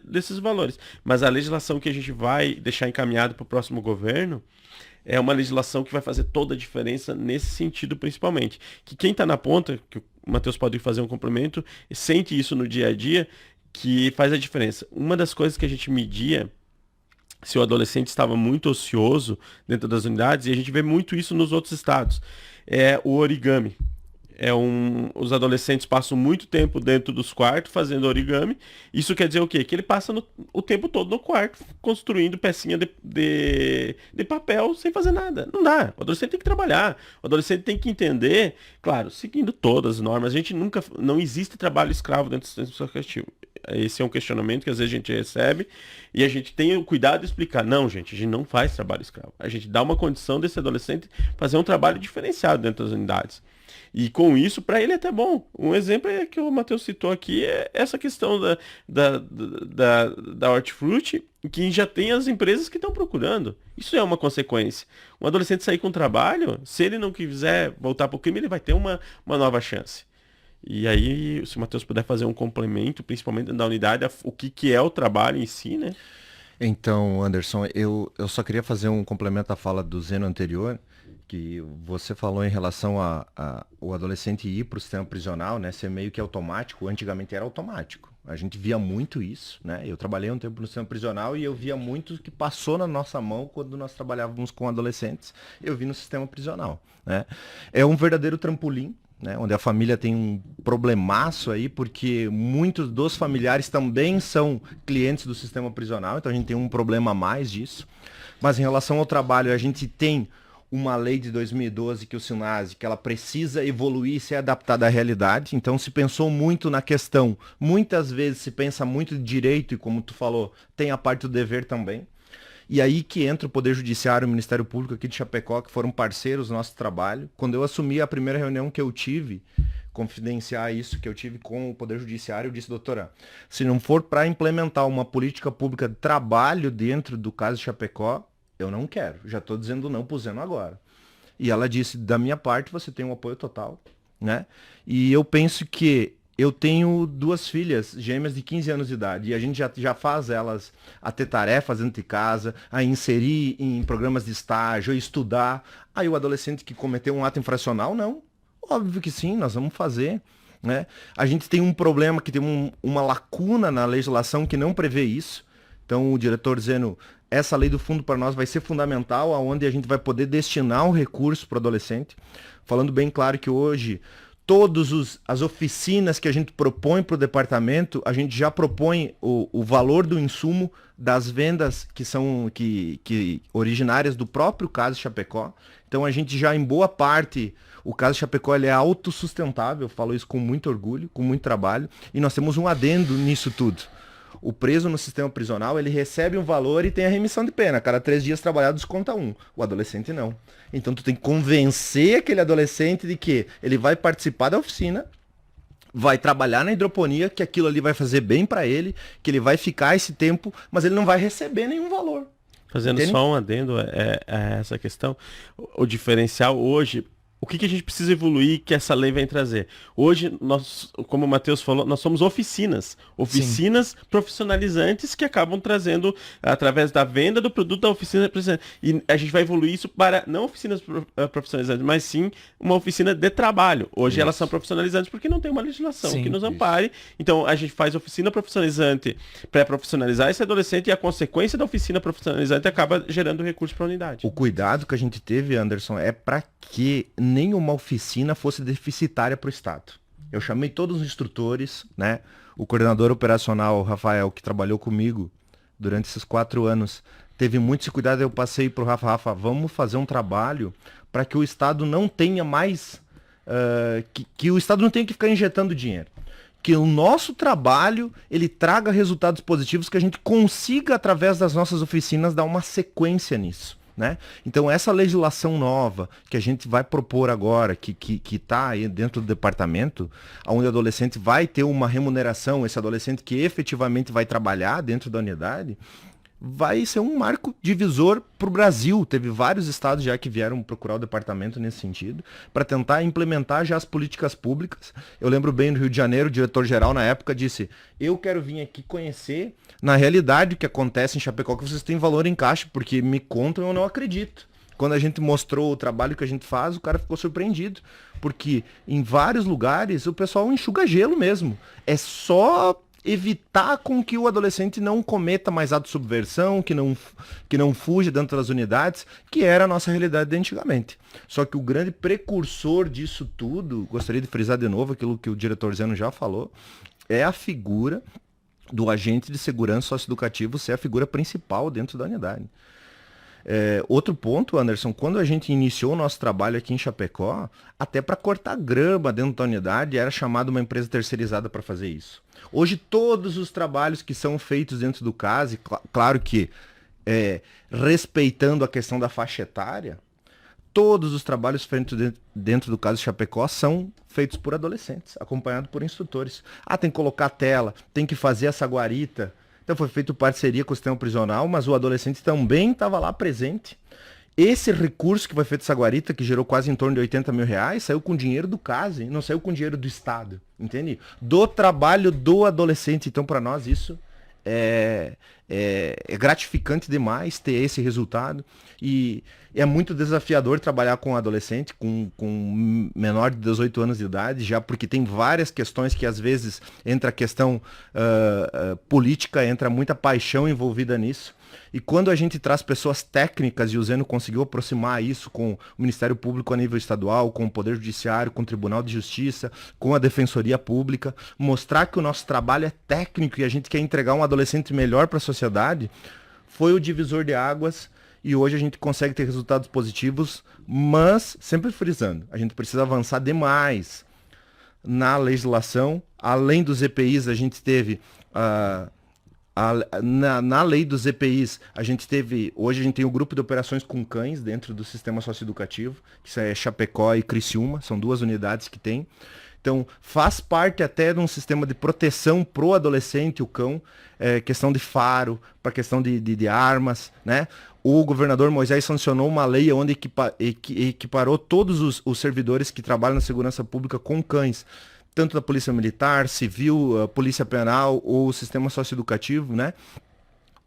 desses valores. Mas a legislação que a gente vai deixar encaminhada para o próximo governo é uma legislação que vai fazer toda a diferença nesse sentido, principalmente. Que quem está na ponta, que o Matheus pode fazer um complemento, sente isso no dia a dia, que faz a diferença. Uma das coisas que a gente media, se o adolescente estava muito ocioso dentro das unidades, e a gente vê muito isso nos outros estados, é o origami. Os adolescentes passam muito tempo dentro dos quartos fazendo origami. Isso quer dizer o quê? Que ele passa o tempo todo no quarto construindo pecinha de papel sem fazer nada. Não dá. O adolescente tem que trabalhar. O adolescente tem que entender, claro, seguindo todas as normas. Não existe trabalho escravo dentro do sistema educativo. Esse é um questionamento que às vezes a gente recebe e a gente tem o cuidado de explicar. Não, gente, a gente não faz trabalho escravo. A gente dá uma condição desse adolescente fazer um trabalho diferenciado dentro das unidades. E com isso, para ele é até bom. Um exemplo é que o Matheus citou aqui, é essa questão da hortifruti, que já tem as empresas que estão procurando. Isso é uma consequência. Um adolescente sair com trabalho, se ele não quiser voltar para o crime, ele vai ter uma nova chance. E aí, se o Matheus puder fazer um complemento, principalmente da unidade, o que é o trabalho em si, né? Então, Anderson, eu só queria fazer um complemento à fala do Zeno anterior, que você falou em relação o adolescente ir para o sistema prisional, né, ser meio que automático. Antigamente era automático. A gente via muito isso, né? Eu trabalhei um tempo no sistema prisional e eu via muito que passou na nossa mão quando nós trabalhávamos com adolescentes. Eu vi no sistema prisional, né? É um verdadeiro trampolim, né, onde a família tem um problemaço aí, porque muitos dos familiares também são clientes do sistema prisional, então a gente tem um problema a mais disso. Mas em relação ao trabalho, a gente tem uma lei de 2012 que o SUNASE, que ela precisa evoluir e ser adaptada à realidade. Então se pensou muito na questão, muitas vezes se pensa muito de direito e, como tu falou, tem a parte do dever também. E aí que entra o Poder Judiciário e o Ministério Público aqui de Chapecó, que foram parceiros do nosso trabalho. Quando eu assumi a primeira reunião que eu tive, confidenciar isso que eu tive com o Poder Judiciário, eu disse, doutora, se não for para implementar uma política pública de trabalho dentro do caso de Chapecó, eu não quero. Já estou dizendo não pro Zeno agora. E ela disse, da minha parte, você tem um apoio total, né? E eu penso que eu tenho 2 filhas gêmeas de 15 anos de idade e a gente já faz elas a ter tarefas dentro de casa, a inserir em programas de estágio, a estudar. Aí o adolescente que cometeu um ato infracional, não. Óbvio que sim, nós vamos fazer, né? A gente tem um problema que tem uma lacuna na legislação que não prevê isso. Então o diretor dizendo, essa lei do fundo para nós vai ser fundamental, aonde a gente vai poder destinar um recurso para o adolescente. Falando bem claro que hoje todas as oficinas que a gente propõe para o departamento, a gente já propõe o valor do insumo das vendas que são originárias do próprio caso Chapecó. Então a gente já, em boa parte, o caso Chapecó ele é autossustentável, eu falo isso com muito orgulho, com muito trabalho, e nós temos um adendo nisso tudo. O preso no sistema prisional, ele recebe um valor e tem a remissão de pena. Cada 3 dias trabalhados conta 1. O adolescente não. Então tu tem que convencer aquele adolescente de que ele vai participar da oficina, vai trabalhar na hidroponia, que aquilo ali vai fazer bem para ele, que ele vai ficar esse tempo, mas ele não vai receber nenhum valor. Fazendo Entende? só um adendo a essa questão, o diferencial hoje, o que a gente precisa evoluir que essa lei vem trazer? Hoje, nós, como o Matheus falou, nós somos oficinas profissionalizantes que acabam trazendo, através da venda do produto da oficina, e a gente vai evoluir isso para, não oficinas profissionalizantes, mas sim uma oficina de trabalho. Hoje elas são profissionalizantes porque não tem uma legislação que nos ampare. Então a gente faz oficina profissionalizante para profissionalizar esse adolescente e a consequência da oficina profissionalizante acaba gerando recurso para a unidade. O cuidado que a gente teve, Anderson, é para que nenhuma oficina fosse deficitária para o Estado. Eu chamei todos os instrutores, né? O coordenador operacional, Rafael, que trabalhou comigo durante esses 4 anos, teve muito esse cuidado. Eu passei para o Rafa, vamos fazer um trabalho para que o Estado não tenha mais, que o Estado não tenha que ficar injetando dinheiro. Que o nosso trabalho, ele traga resultados positivos, que a gente consiga, através das nossas oficinas, dar uma sequência nisso. né? Então essa legislação nova que a gente vai propor agora, que está aí dentro do departamento, onde o adolescente vai ter uma remuneração, esse adolescente que efetivamente vai trabalhar dentro da unidade, vai ser um marco divisor para o Brasil. Teve vários estados já que vieram procurar o departamento nesse sentido, para tentar implementar já as políticas públicas. Eu lembro bem no Rio de Janeiro, o diretor-geral na época disse, eu quero vir aqui conhecer, na realidade, o que acontece em Chapecó, que vocês têm valor em caixa, porque me contam e eu não acredito. Quando a gente mostrou o trabalho que a gente faz, o cara ficou surpreendido, porque em vários lugares o pessoal enxuga gelo mesmo. É só evitar com que o adolescente não cometa mais ato de subversão, que não fuja dentro das unidades, que era a nossa realidade de antigamente. Só que o grande precursor disso tudo, gostaria de frisar de novo aquilo que o diretor Zeno já falou, é a figura do agente de segurança socioeducativo ser a figura principal dentro da unidade. Outro ponto, Anderson, quando a gente iniciou o nosso trabalho aqui em Chapecó, até para cortar grama dentro da unidade, era chamada uma empresa terceirizada para fazer isso. Hoje, todos os trabalhos que são feitos dentro do CASE, claro que respeitando a questão da faixa etária, todos os trabalhos feitos dentro do CASE Chapecó são feitos por adolescentes, acompanhados por instrutores. Tem que colocar tela, tem que fazer essa guarita. Então foi feita parceria com o sistema prisional, mas o adolescente também estava lá presente. Esse recurso que foi feito essa guarita, que gerou quase em torno de 80 mil reais, saiu com dinheiro do CASE, não saiu com dinheiro do Estado, entende? Do trabalho do adolescente. Então, para nós, isso é gratificante demais ter esse resultado. E é muito desafiador trabalhar com adolescente, com menor de 18 anos de idade, já porque tem várias questões que às vezes entra a questão política, entra muita paixão envolvida nisso. E quando a gente traz pessoas técnicas, e o Zeno conseguiu aproximar isso com o Ministério Público a nível estadual, com o Poder Judiciário, com o Tribunal de Justiça, com a Defensoria Pública, mostrar que o nosso trabalho é técnico e a gente quer entregar um adolescente melhor para a sociedade, foi o divisor de águas. E hoje a gente consegue ter resultados positivos, mas, sempre frisando, a gente precisa avançar demais na legislação. Além dos EPIs, a gente teve... Na lei dos EPIs, hoje a gente tem o grupo de operações com cães dentro do sistema socioeducativo, que é Chapecó e Criciúma, são 2 unidades que tem. Então, faz parte até de um sistema de proteção pro adolescente, o cão, questão de faro, para questão de armas, né? O governador Moisés sancionou uma lei onde equiparou todos os servidores que trabalham na segurança pública com cães, tanto da Polícia Militar, Civil, Polícia Penal ou Sistema Socioeducativo, né?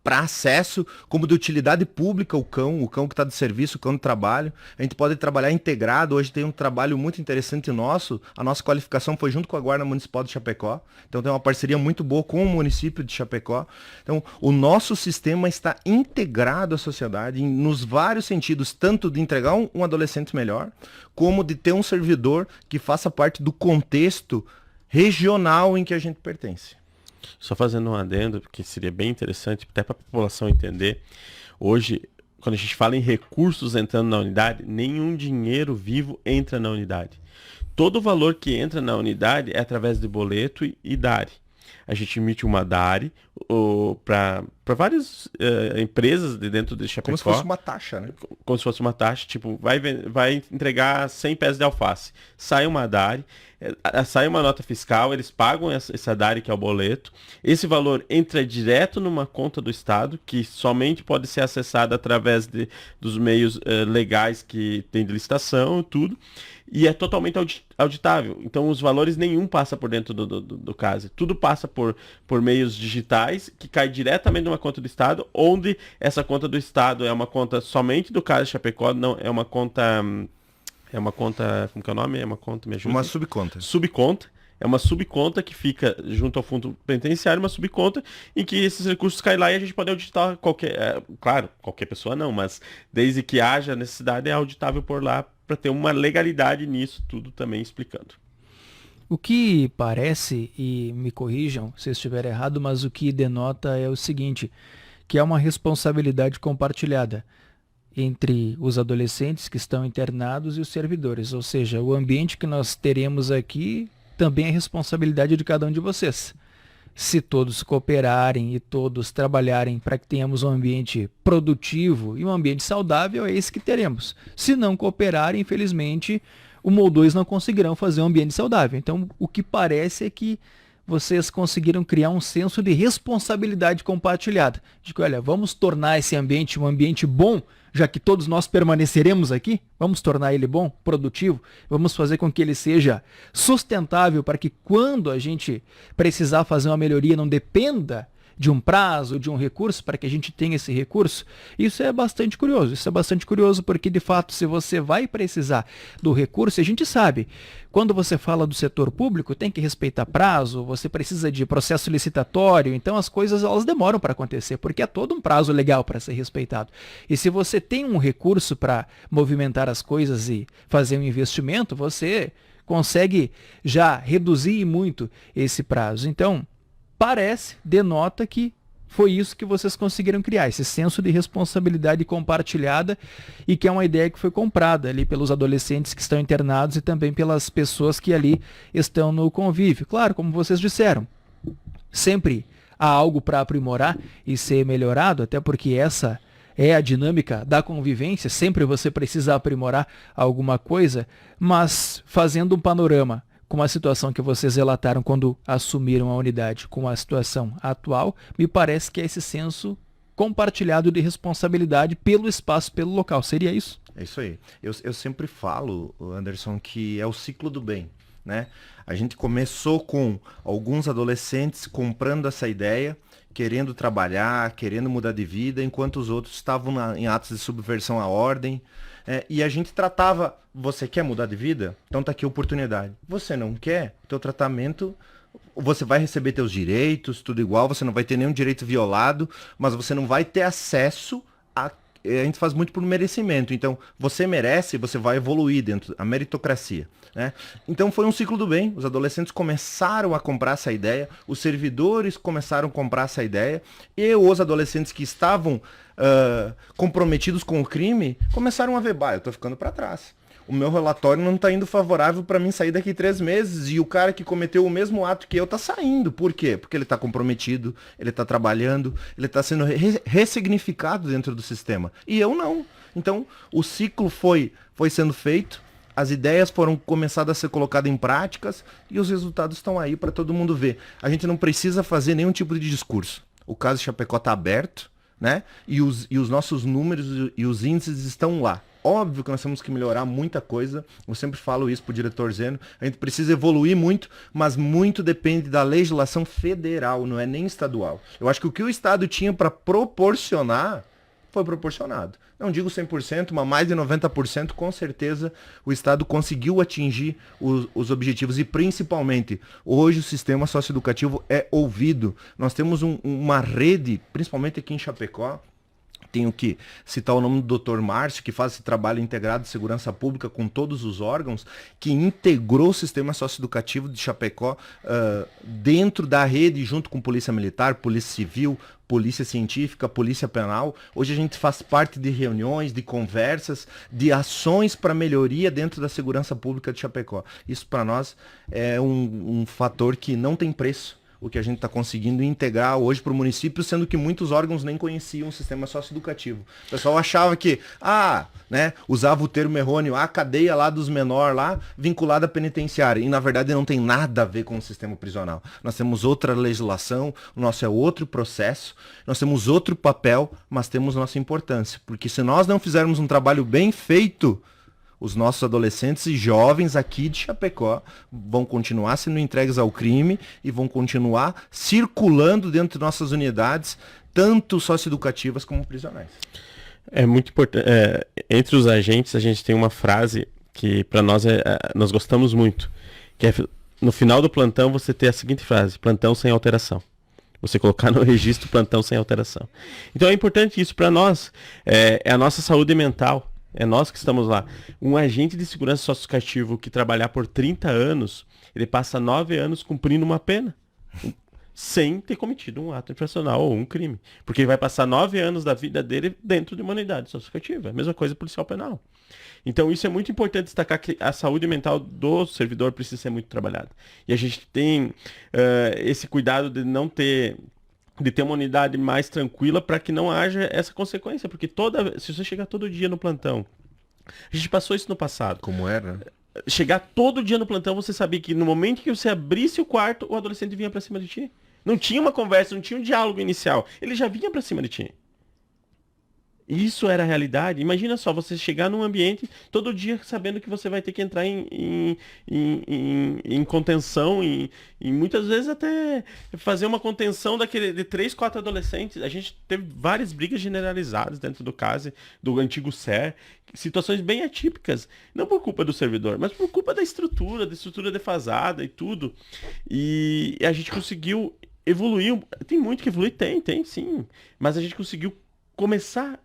Para acesso, como de utilidade pública, o cão que está de serviço, o cão de trabalho. A gente pode trabalhar integrado. Hoje tem um trabalho muito interessante nosso. A nossa qualificação foi junto com a Guarda Municipal de Chapecó. Então tem uma parceria muito boa com o município de Chapecó. Então o nosso sistema está integrado à sociedade nos vários sentidos, tanto de entregar um adolescente melhor, como de ter um servidor que faça parte do contexto regional em que a gente pertence. Só fazendo um adendo, porque seria bem interessante, até para a população entender. Hoje, quando a gente fala em recursos entrando na unidade, nenhum dinheiro vivo entra na unidade. Todo o valor que entra na unidade é através de boleto e DARI. A gente emite uma DARI para várias empresas de dentro de Chapecó. Como se fosse uma taxa, né? Como se fosse uma taxa, tipo, vai entregar 100 pés de alface. Sai uma DARI, sai uma nota fiscal, eles pagam essa DARI, que é o boleto. Esse valor entra direto numa conta do Estado, que somente pode ser acessada através dos meios legais que tem de licitação e tudo. E é totalmente auditável. Então os valores nenhum passa por dentro do CASE. Tudo passa por meios digitais, que cai diretamente numa conta do Estado, onde essa conta do Estado é uma conta somente do CASE Chapecó, não é uma conta... como que é o nome? É uma conta, me ajuda? Uma subconta. Subconta. É uma subconta que fica junto ao fundo penitenciário, uma subconta em que esses recursos caem lá e a gente pode auditar claro, qualquer pessoa não, mas desde que haja necessidade é auditável por lá, para ter uma legalidade nisso tudo também explicando. O que parece, e me corrijam se eu estiver errado, mas o que denota é o seguinte, que é uma responsabilidade compartilhada entre os adolescentes que estão internados e os servidores, ou seja, o ambiente que nós teremos aqui também é responsabilidade de cada um de vocês. Se todos cooperarem e todos trabalharem para que tenhamos um ambiente produtivo e um ambiente saudável, é esse que teremos. Se não cooperarem, infelizmente, uma ou dois não conseguirão fazer um ambiente saudável. Então, o que parece é que vocês conseguiram criar um senso de responsabilidade compartilhada. De que, olha, vamos tornar esse ambiente um ambiente bom, já que todos nós permaneceremos aqui, vamos tornar ele bom, produtivo, vamos fazer com que ele seja sustentável para que quando a gente precisar fazer uma melhoria não dependa de um prazo, de um recurso, para que a gente tenha esse recurso. Isso é bastante curioso, porque de fato, se você vai precisar do recurso, a gente sabe, quando você fala do setor público, tem que respeitar prazo, você precisa de processo licitatório, então as coisas elas demoram para acontecer, porque é todo um prazo legal para ser respeitado. E se você tem um recurso para movimentar as coisas e fazer um investimento, você consegue já reduzir muito esse prazo. Então, denota que foi isso que vocês conseguiram criar, esse senso de responsabilidade compartilhada e que é uma ideia que foi comprada ali pelos adolescentes que estão internados e também pelas pessoas que ali estão no convívio. Claro, como vocês disseram, sempre há algo para aprimorar e ser melhorado, até porque essa é a dinâmica da convivência, sempre você precisa aprimorar alguma coisa, mas fazendo um panorama com a situação que vocês relataram quando assumiram a unidade, com a situação atual, me parece que é esse senso compartilhado de responsabilidade pelo espaço, pelo local. Seria isso? É isso aí. Eu sempre falo, Anderson, que é o ciclo do bem, né? A gente começou com alguns adolescentes comprando essa ideia, querendo trabalhar, querendo mudar de vida, enquanto os outros estavam em atos de subversão à ordem. E a gente tratava, você quer mudar de vida? Então tá aqui a oportunidade. Você não quer? Teu tratamento, você vai receber teus direitos, tudo igual, você não vai ter nenhum direito violado, mas você não vai ter acesso a gente faz muito por merecimento. Então, você merece, você vai evoluir dentro da meritocracia, né? Então, foi um ciclo do bem. Os adolescentes começaram a comprar essa ideia, os servidores começaram a comprar essa ideia, e os adolescentes que estavam comprometidos com o crime começaram a ver, eu tô ficando para trás. O meu relatório não está indo favorável para mim sair daqui 3 meses e o cara que cometeu o mesmo ato que eu está saindo. Por quê? Porque ele está comprometido, ele está trabalhando, ele está sendo ressignificado dentro do sistema. E eu não. Então, o ciclo foi sendo feito, as ideias foram começadas a ser colocadas em práticas e os resultados estão aí para todo mundo ver. A gente não precisa fazer nenhum tipo de discurso. O caso Chapecó está aberto, né? E os nossos números e os índices estão lá. Óbvio que nós temos que melhorar muita coisa, eu sempre falo isso pro diretor Zeno, a gente precisa evoluir muito, mas muito depende da legislação federal, não é nem estadual. Eu acho que o que o Estado tinha para proporcionar, foi proporcionado. Não digo 100%, mas mais de 90%, com certeza, o Estado conseguiu atingir os objetivos e, principalmente, hoje o sistema socioeducativo é ouvido. Nós temos uma rede, principalmente aqui em Chapecó. Tenho que citar o nome do Dr. Márcio, que faz esse trabalho integrado de segurança pública com todos os órgãos, que integrou o sistema socioeducativo de Chapecó dentro da rede, junto com Polícia Militar, Polícia Civil, Polícia Científica, Polícia Penal. Hoje a gente faz parte de reuniões, de conversas, de ações para melhoria dentro da segurança pública de Chapecó. Isso para nós é um fator que não tem preço. O que a gente está conseguindo integrar hoje para o município, sendo que muitos órgãos nem conheciam o sistema socioeducativo. O pessoal achava que, usava o termo errôneo, a cadeia lá dos menores lá, vinculada à penitenciária. E na verdade não tem nada a ver com o sistema prisional. Nós temos outra legislação, o nosso é outro processo, nós temos outro papel, mas temos nossa importância. Porque se nós não fizermos um trabalho bem feito, os nossos adolescentes e jovens aqui de Chapecó vão continuar sendo entregues ao crime e vão continuar circulando dentro de nossas unidades, tanto socioeducativas como prisionais. É muito importante. Entre os agentes, a gente tem uma frase que para nós nós gostamos muito, que é no final do plantão você ter a seguinte frase: plantão sem alteração. Você colocar no registro plantão sem alteração. Então é importante isso para nós. É a nossa saúde mental. É nós que estamos lá. Um agente de segurança socioeducativo que trabalhar por 30 anos, ele passa 9 anos cumprindo uma pena. sem ter cometido um ato infracional ou um crime. Porque ele vai passar 9 anos da vida dele dentro de uma unidade socioeducativa. A mesma coisa policial penal. Então isso é muito importante destacar, que a saúde mental do servidor precisa ser muito trabalhada. E a gente tem esse cuidado de não ter... de ter uma unidade mais tranquila para que não haja essa consequência. Porque se você chegar todo dia no plantão, a gente passou isso no passado. Como era? Chegar todo dia no plantão, você sabia que no momento que você abrisse o quarto, o adolescente vinha pra cima de ti. Não tinha uma conversa, não tinha um diálogo inicial. Ele já vinha pra cima de ti. Isso era a realidade. Imagina só, você chegar num ambiente todo dia sabendo que você vai ter que entrar em contenção, e muitas vezes até fazer uma contenção de 3, 4 adolescentes. A gente teve várias brigas generalizadas dentro do CASE, do antigo SER, situações bem atípicas, não por culpa do servidor, mas por culpa da estrutura defasada e tudo. E a gente conseguiu evoluir. Tem muito que evoluir? Tem sim. Mas a gente conseguiu começar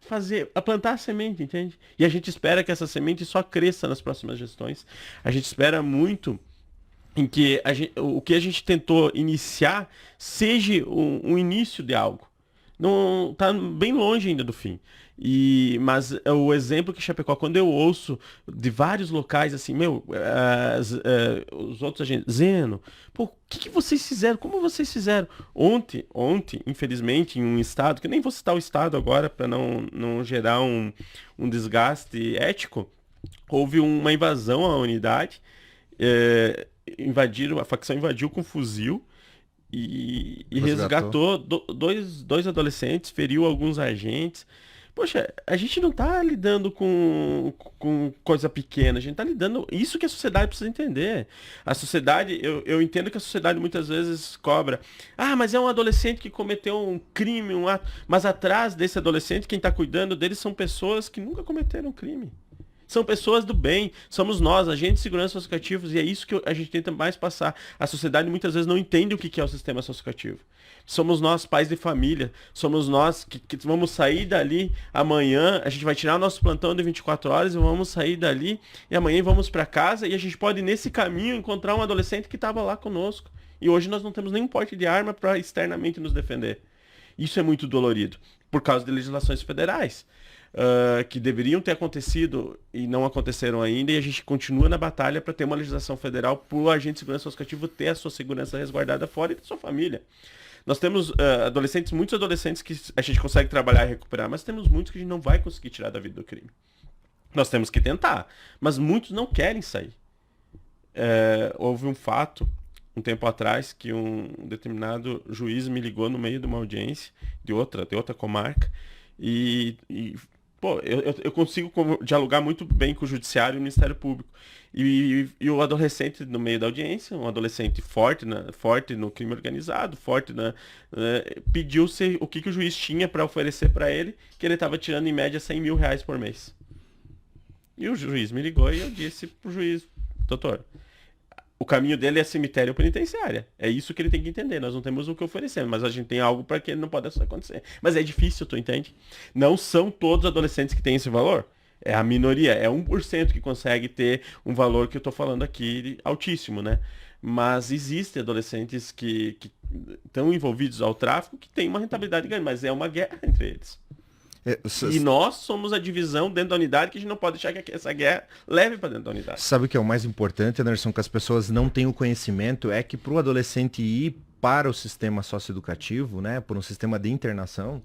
a plantar a semente, entende? E a gente espera que essa semente só cresça nas próximas gestões. A gente espera muito em que o que a gente tentou iniciar seja um início de algo. Não está bem longe ainda do fim. Mas o exemplo que Chapecó, quando eu ouço de vários locais assim, os outros agentes, Zeno, pô, o que vocês fizeram? Como vocês fizeram? Ontem, infelizmente, em um estado, que eu nem vou citar o estado agora para não gerar um desgaste ético, houve uma invasão à unidade, a facção invadiu com fuzil e resgatou dois adolescentes, feriu alguns agentes. Poxa, a gente não está lidando com coisa pequena, a gente está lidando... Isso que a sociedade precisa entender. A sociedade, eu entendo que a sociedade muitas vezes cobra. Ah, mas é um adolescente que cometeu um crime, um ato... Mas atrás desse adolescente, quem está cuidando dele são pessoas que nunca cometeram crime. São pessoas do bem, somos nós, agentes de segurança socioeducativos, e é isso que a gente tenta mais passar. A sociedade muitas vezes não entende o que é o sistema socioeducativo. Somos nós, pais de família, somos nós que vamos sair dali amanhã, a gente vai tirar o nosso plantão de 24 horas e vamos sair dali, e amanhã vamos para casa, e a gente pode, nesse caminho, encontrar um adolescente que estava lá conosco. E hoje nós não temos nenhum porte de arma para externamente nos defender. Isso é muito dolorido, por causa de legislações federais. Que deveriam ter acontecido e não aconteceram ainda, e a gente continua na batalha para ter uma legislação federal para o agente de segurança socioeducativa ter a sua segurança resguardada fora e da sua família. Nós temos muitos adolescentes que a gente consegue trabalhar e recuperar, mas temos muitos que a gente não vai conseguir tirar da vida do crime. Nós temos que tentar, mas muitos não querem sair. Houve um fato, um tempo atrás, que um determinado juiz me ligou no meio de uma audiência de outra comarca, pô, eu consigo dialogar muito bem com o Judiciário e o Ministério Público. E o adolescente no meio da audiência, um adolescente forte no crime organizado, pediu o que o juiz tinha para oferecer para ele, que ele estava tirando em média R$100 mil por mês. E o juiz me ligou e eu disse pro juiz, doutor, o caminho dele é cemitério ou penitenciária. É isso que ele tem que entender. Nós não temos o que oferecer, mas a gente tem algo para que ele não possa acontecer. Mas é difícil, tu entende? Não são todos os adolescentes que têm esse valor. É a minoria. É 1% que consegue ter um valor que eu estou falando aqui altíssimo, né? Mas existem adolescentes que estão envolvidos ao tráfico que têm uma rentabilidade grande, mas é uma guerra entre eles. E nós somos a divisão dentro da unidade que a gente não pode deixar que essa guerra leve para dentro da unidade. Sabe o que é o mais importante, Anderson, que as pessoas não têm o conhecimento, é que para o adolescente ir para o sistema socioeducativo, né, por um sistema de internação,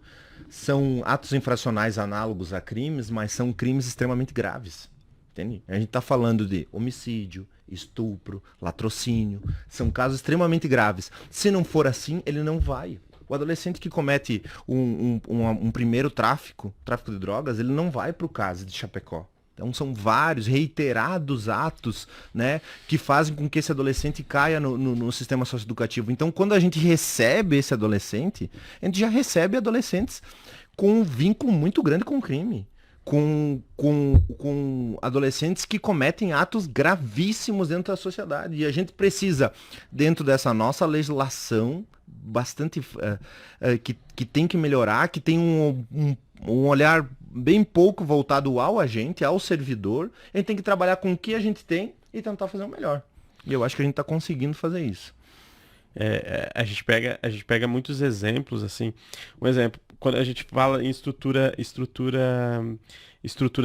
são atos infracionais análogos a crimes, mas são crimes extremamente graves. Entende? A gente está falando de homicídio, estupro, latrocínio, são casos extremamente graves. Se não for assim, ele não vai. O adolescente que comete um primeiro tráfico de drogas, ele não vai para o CASE de Chapecó. Então são vários, reiterados atos, né, que fazem com que esse adolescente caia no sistema socioeducativo. Então quando a gente recebe esse adolescente, a gente já recebe adolescentes com um vínculo muito grande com o crime. Com adolescentes que cometem atos gravíssimos dentro da sociedade. E a gente precisa, dentro dessa nossa legislação, bastante que tem que melhorar, que tem um olhar bem pouco voltado ao agente, ao servidor. A gente tem que trabalhar com o que a gente tem e tentar fazer o melhor. E eu acho que a gente está conseguindo fazer isso. A gente pega muitos exemplos, assim. Um exemplo, quando a gente fala em estrutura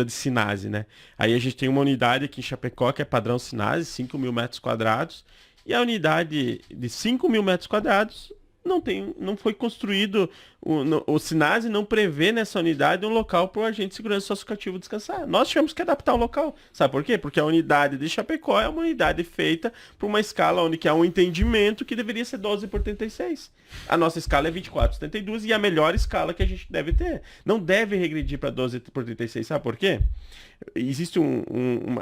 de Sinase, né? Aí a gente tem uma unidade aqui em Chapecó que é padrão Sinase, 5.000 metros quadrados, e a unidade de 5.000 metros quadrados não foi construído, o Sinase não prevê nessa unidade um local para o agente de segurança socioeducativo descansar. Nós tivemos que adaptar o local. Sabe por quê? Porque a unidade de Chapecó é uma unidade feita por uma escala onde que há um entendimento que deveria ser 12 por 36. A nossa escala é 24 por 72 e é a melhor escala que a gente deve ter. Não deve regredir para 12 por 36. Sabe por quê? Existe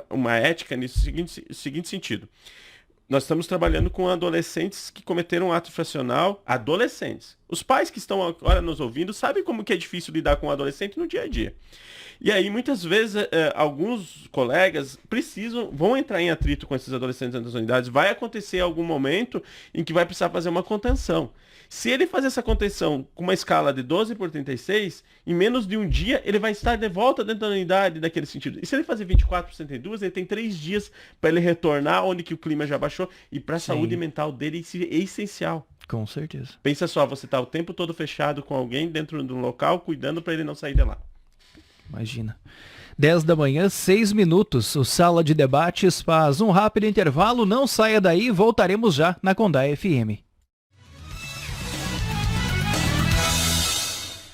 uma ética nisso seguinte sentido. Nós estamos trabalhando com adolescentes que cometeram um ato infracional, adolescentes. Os pais que estão agora nos ouvindo sabem como que é difícil lidar com um adolescente no dia a dia. E aí, muitas vezes, alguns colegas vão entrar em atrito com esses adolescentes das unidades. Vai acontecer algum momento em que vai precisar fazer uma contenção. Se ele fazer essa contenção com uma escala de 12 por 36, em menos de um dia, ele vai estar de volta dentro da unidade naquele sentido. E se ele fazer 24 por 62, ele tem 3 dias para ele retornar onde que o clima já baixou. E para a saúde mental dele isso é essencial. Com certeza. Pensa só, você tá o tempo todo fechado com alguém dentro de um local, cuidando para ele não sair de lá. Imagina. 10 da manhã, 6 minutos. O Sala de Debates faz um rápido intervalo. Não saia daí, voltaremos já na Condá FM.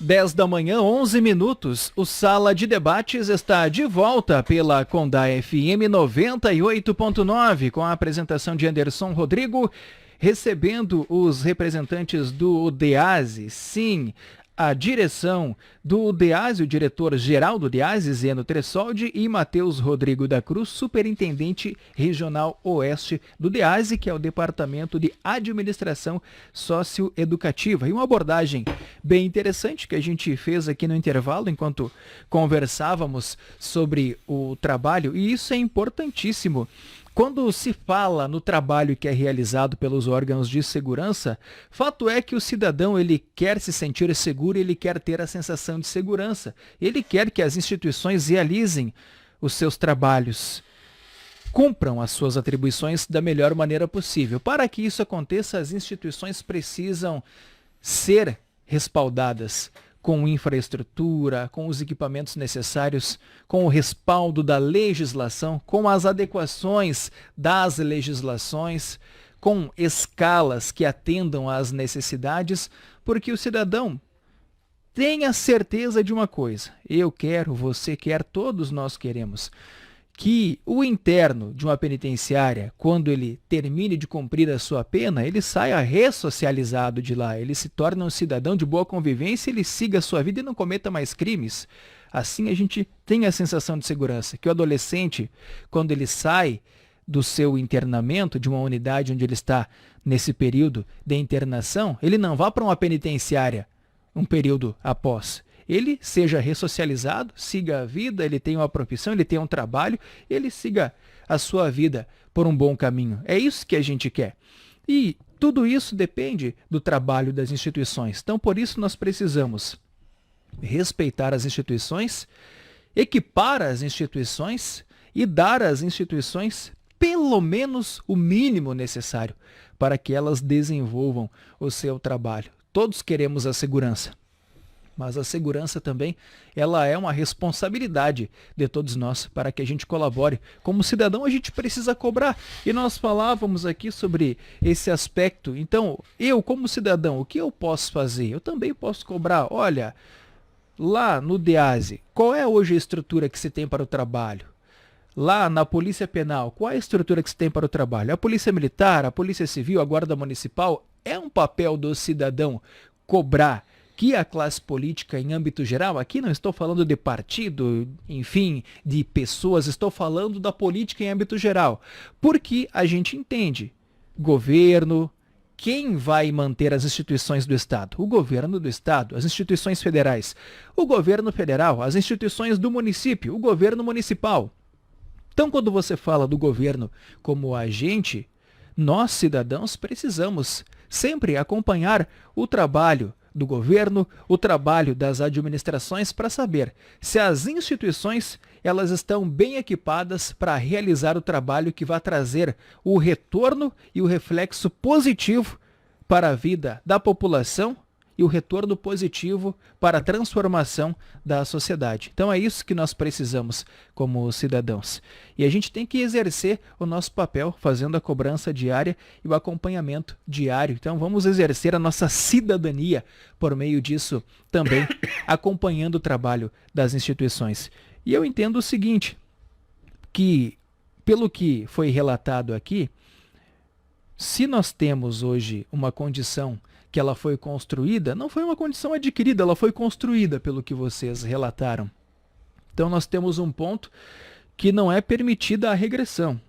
10 da manhã, 11 minutos. O Sala de Debates está de volta pela Condá FM 98.9, com a apresentação de Anderson Rodrigo, recebendo os representantes do DEASE. Sim, a direção do DEASE, o diretor-geral do DEASE, Zeno Tressoldi, e Matheus Rodrigo da Cruz, superintendente regional oeste do DEASE, que é o Departamento de Administração Socioeducativa. E uma abordagem bem interessante que a gente fez aqui no intervalo, enquanto conversávamos sobre o trabalho, e isso é importantíssimo. Quando se fala no trabalho que é realizado pelos órgãos de segurança, fato é que o cidadão ele quer se sentir seguro, ele quer ter a sensação de segurança, ele quer que as instituições realizem os seus trabalhos, cumpram as suas atribuições da melhor maneira possível. Para que isso aconteça, as instituições precisam ser respaldadas com infraestrutura, com os equipamentos necessários, com o respaldo da legislação, com as adequações das legislações, com escalas que atendam às necessidades, porque o cidadão tenha certeza de uma coisa: eu quero, você quer, todos nós queremos que o interno de uma penitenciária, quando ele termine de cumprir a sua pena, ele saia ressocializado de lá, ele se torne um cidadão de boa convivência, ele siga a sua vida e não cometa mais crimes. Assim a gente tem a sensação de segurança, que o adolescente, quando ele sai do seu internamento, de uma unidade onde ele está nesse período de internação, ele não vá para uma penitenciária um período após. Ele seja ressocializado, siga a vida, ele tenha uma profissão, ele tenha um trabalho, ele siga a sua vida por um bom caminho. É isso que a gente quer. E tudo isso depende do trabalho das instituições. Então, por isso, nós precisamos respeitar as instituições, equipar as instituições e dar às instituições pelo menos o mínimo necessário para que elas desenvolvam o seu trabalho. Todos queremos a segurança. Mas a segurança também, ela é uma responsabilidade de todos nós para que a gente colabore. Como cidadão, a gente precisa cobrar. E nós falávamos aqui sobre esse aspecto. Então, eu como cidadão, o que eu posso fazer? Eu também posso cobrar. Olha, lá no DEASE, qual é hoje a estrutura que se tem para o trabalho? Lá na Polícia Penal, qual é a estrutura que se tem para o trabalho? A Polícia Militar, a Polícia Civil, a Guarda Municipal, é um papel do cidadão cobrar que a classe política em âmbito geral, aqui não estou falando de partido, enfim, de pessoas, estou falando da política em âmbito geral, porque a gente entende, governo, quem vai manter as instituições do Estado? O governo do Estado, as instituições federais, o governo federal, as instituições do município, o governo municipal. Então, quando você fala do governo como agente, nós, cidadãos, precisamos sempre acompanhar o trabalho do governo, o trabalho das administrações para saber se as instituições elas estão bem equipadas para realizar o trabalho que vai trazer o retorno e o reflexo positivo para a vida da população e o retorno positivo para a transformação da sociedade. Então é isso que nós precisamos como cidadãos. E a gente tem que exercer o nosso papel fazendo a cobrança diária e o acompanhamento diário. Então vamos exercer a nossa cidadania por meio disso também, acompanhando o trabalho das instituições. E eu entendo o seguinte, que pelo que foi relatado aqui, se nós temos hoje uma condição que ela foi construída, não foi uma condição adquirida, ela foi construída pelo que vocês relataram. Então nós temos um ponto que não é permitida a regressão.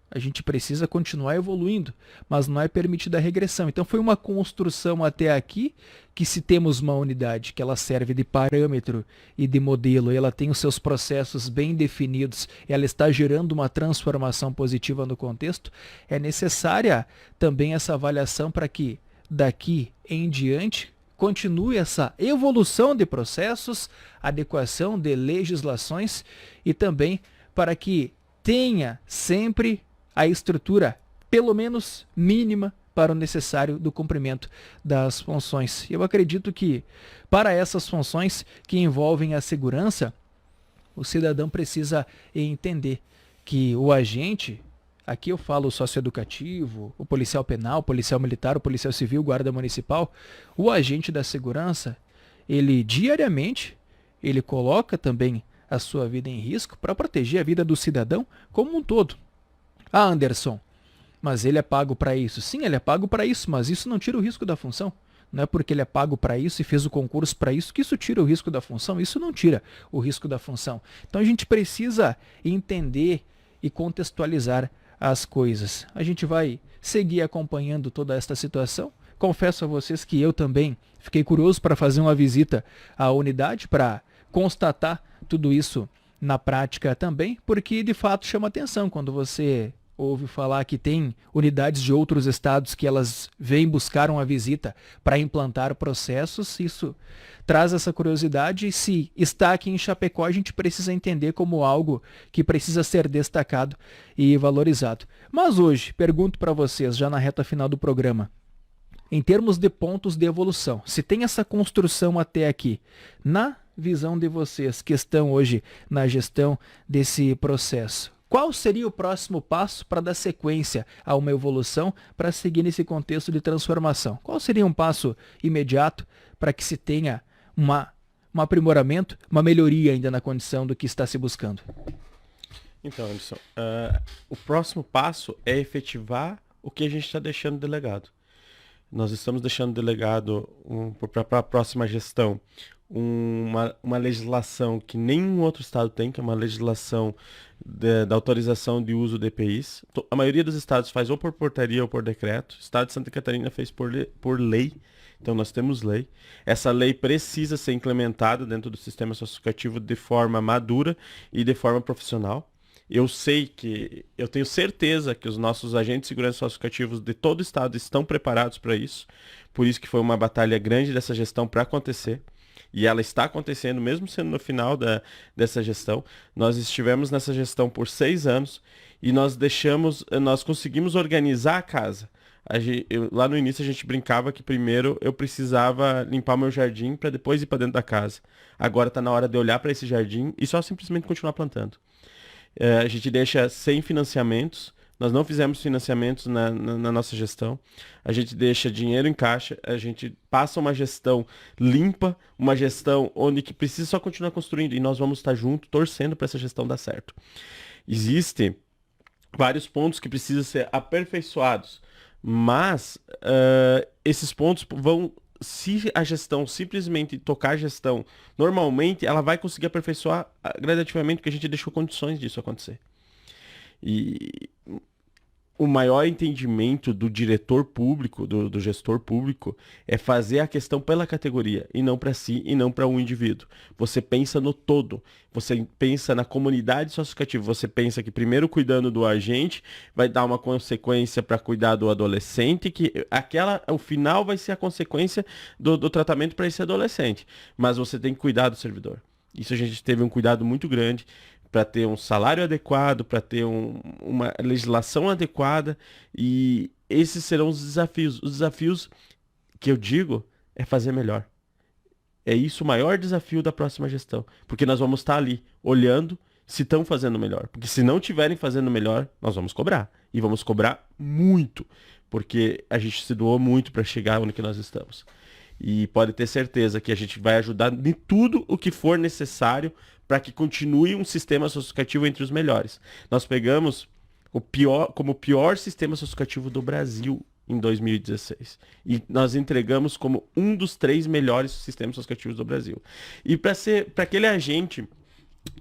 A gente precisa continuar evoluindo, mas não é permitida a regressão. Então foi uma construção até aqui que, se temos uma unidade que ela serve de parâmetro e de modelo, e ela tem os seus processos bem definidos, ela está gerando uma transformação positiva no contexto, é necessária também essa avaliação para que daqui em diante continue essa evolução de processos, adequação de legislações e também para que tenha sempre a estrutura, pelo menos mínima, para o necessário do cumprimento das funções. Eu acredito que para essas funções que envolvem a segurança, o cidadão precisa entender que o agente, aqui eu falo o socioeducativo, o policial penal, o policial militar, o policial civil, o guarda municipal, o agente da segurança, ele diariamente, ele coloca também a sua vida em risco para proteger a vida do cidadão como um todo. Ah, Anderson, mas ele é pago para isso. Sim, ele é pago para isso, mas isso não tira o risco da função. Não é porque ele é pago para isso e fez o concurso para isso que isso tira o risco da função. Isso não tira o risco da função. Então a gente precisa entender e contextualizar as coisas. A gente vai seguir acompanhando toda esta situação. Confesso a vocês que eu também fiquei curioso para fazer uma visita à unidade, para constatar tudo isso na prática também, porque de fato chama atenção quando você ouve falar que tem unidades de outros estados que elas vêm buscar uma visita para implantar processos. Isso traz essa curiosidade, e se está aqui em Chapecó, a gente precisa entender como algo que precisa ser destacado e valorizado. Mas hoje, pergunto para vocês, já na reta final do programa, em termos de pontos de evolução, se tem essa construção até aqui, na visão de vocês que estão hoje na gestão desse processo, qual seria o próximo passo para dar sequência a uma evolução, para seguir nesse contexto de transformação? Qual seria um passo imediato para que se tenha um aprimoramento, uma melhoria ainda na condição do que está se buscando? Então, Anderson, o próximo passo é efetivar o que a gente está deixando delegado. Nós estamos deixando delegado para a próxima gestão uma legislação que nenhum outro estado tem, que é uma legislação da autorização de uso de EPIs. A maioria dos estados faz ou por portaria ou por decreto. O estado de Santa Catarina fez por lei. Então nós temos lei. Essa lei precisa ser implementada dentro do sistema socioeducativo de forma madura e de forma profissional. Eu tenho certeza que os nossos agentes de segurança socioeducativos de todo o estado estão preparados para isso. Por isso que foi uma batalha grande dessa gestão para acontecer. E ela está acontecendo, mesmo sendo no final dessa gestão. Nós estivemos nessa gestão por 6 anos e nós conseguimos organizar a casa. Lá no início a gente brincava que primeiro eu precisava limpar meu jardim para depois ir para dentro da casa. Agora está na hora de olhar para esse jardim e só simplesmente continuar plantando. A gente deixa sem financiamentos. Nós não fizemos financiamentos na nossa gestão. A gente deixa dinheiro em caixa, a gente passa uma gestão limpa, uma gestão onde que precisa só continuar construindo, e nós vamos estar junto, torcendo para essa gestão dar certo. Existem vários pontos que precisam ser aperfeiçoados, mas esses pontos vão, se a gestão simplesmente tocar a gestão normalmente, ela vai conseguir aperfeiçoar gradativamente, porque a gente deixou condições disso acontecer. E o maior entendimento do diretor público, do gestor público, é fazer a questão pela categoria, e não para si, e não para um indivíduo. Você pensa no todo, você pensa na comunidade socioeducativa, você pensa que primeiro cuidando do agente vai dar uma consequência para cuidar do adolescente, que o final vai ser a consequência do tratamento para esse adolescente. Mas você tem que cuidar do servidor. Isso a gente teve um cuidado muito grande, para ter um salário adequado, para ter uma legislação adequada, e esses serão os desafios. Os desafios que eu digo é fazer melhor. É isso o maior desafio da próxima gestão. Porque nós vamos estar ali, olhando se estão fazendo melhor. Porque se não estiverem fazendo melhor, nós vamos cobrar. E vamos cobrar muito. Porque a gente se doou muito para chegar onde que nós estamos. E pode ter certeza que a gente vai ajudar em tudo o que for necessário para que continue um sistema socioeducativo entre os melhores. Nós pegamos como o pior sistema socioeducativo do Brasil em 2016. E nós entregamos como um dos 3 melhores sistemas socioeducativos do Brasil. E para aquele agente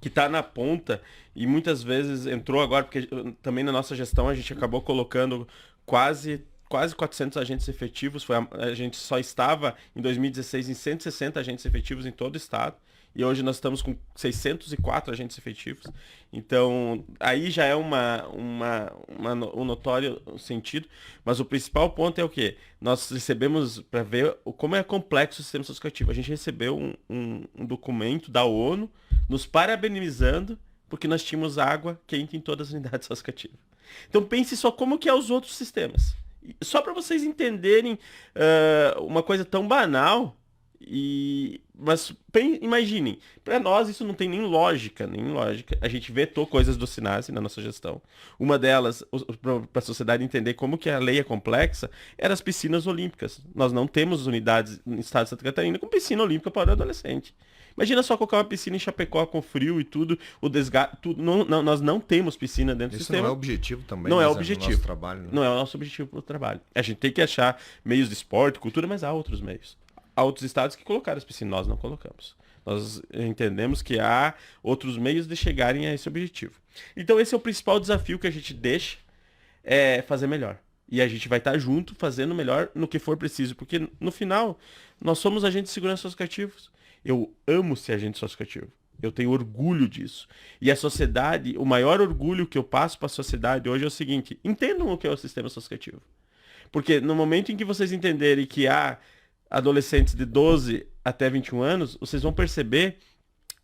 que está na ponta e muitas vezes entrou agora, porque também na nossa gestão a gente acabou colocando quase 400 agentes efetivos. A gente só estava em 2016 em 160 agentes efetivos em todo o estado. E hoje nós estamos com 604 agentes efetivos. Então, aí já é um notório sentido. Mas o principal ponto é o quê? Nós recebemos, para ver como é complexo o sistema socioeducativo, a gente recebeu um documento da ONU nos parabenizando porque nós tínhamos água quente em todas as unidades socioeducativas. Então, pense só como que é os outros sistemas. Só para vocês entenderem uma coisa tão banal, mas imaginem, para nós isso não tem nem lógica. A gente vetou coisas do SINASE na nossa gestão. Uma delas, para a sociedade entender como que a lei é complexa, era as piscinas olímpicas. Nós não temos unidades no estado de Santa Catarina com piscina olímpica para o adolescente. Imagina só colocar uma piscina em Chapecó com frio e tudo, o desgaste, tudo. Nós não temos piscina dentro do sistema. Isso não é objetivo também. Não é objetivo. Nosso trabalho, né? Não é o nosso objetivo para o trabalho. A gente tem que achar meios de esporte, cultura, mas há outros meios. Há outros estados que colocaram as piscinas, nós não colocamos. Nós entendemos que há outros meios de chegarem a esse objetivo. Então esse é o principal desafio que a gente deixa, é fazer melhor. E a gente vai estar junto fazendo melhor no que for preciso, porque no final nós somos agentes de segurança socioeducativos. Eu amo ser agente socioeducativo. Eu tenho orgulho disso. E a sociedade, o maior orgulho que eu passo para a sociedade hoje é o seguinte: entendam o que é o sistema socioeducativo. Porque no momento em que vocês entenderem que há adolescentes de 12 até 21 anos, vocês vão perceber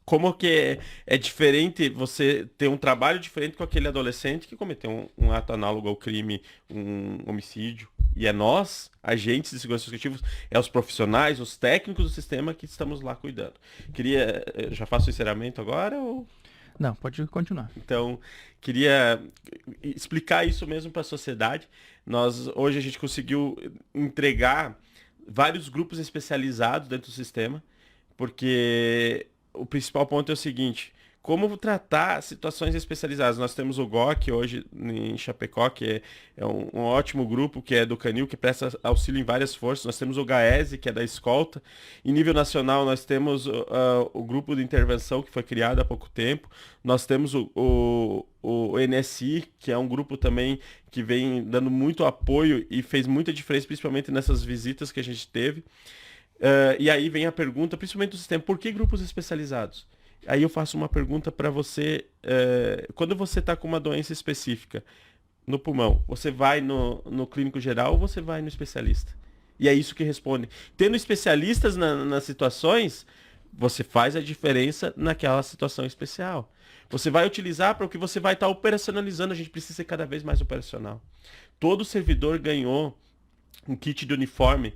como que é diferente você ter um trabalho diferente com aquele adolescente que cometeu um ato análogo ao crime, um homicídio. E é nós, agentes de segurança socioeducativos, é os profissionais, os técnicos do sistema que estamos lá cuidando. Já faço o encerramento agora ou... Não, pode continuar. Então, queria explicar isso mesmo para a sociedade. Hoje a gente conseguiu entregar vários grupos especializados dentro do sistema, porque o principal ponto é o seguinte: como tratar situações especializadas. Nós temos o GOC hoje em Chapecó, que é um ótimo grupo, que é do Canil, que presta auxílio em várias forças. Nós temos o GAESE, que é da escolta. Em nível nacional, nós temos o grupo de intervenção, que foi criado há pouco tempo. Nós temos o NSI, que é um grupo também que vem dando muito apoio e fez muita diferença, principalmente nessas visitas que a gente teve. E aí vem a pergunta, principalmente do sistema: por que grupos especializados? Aí eu faço uma pergunta para você: quando você está com uma doença específica no pulmão, você vai no clínico geral ou você vai no especialista? E é isso que responde. Tendo especialistas nas situações, você faz a diferença naquela situação especial. Você vai utilizar para o que você vai estar operacionalizando. A gente precisa ser cada vez mais operacional. Todo servidor ganhou um kit de uniforme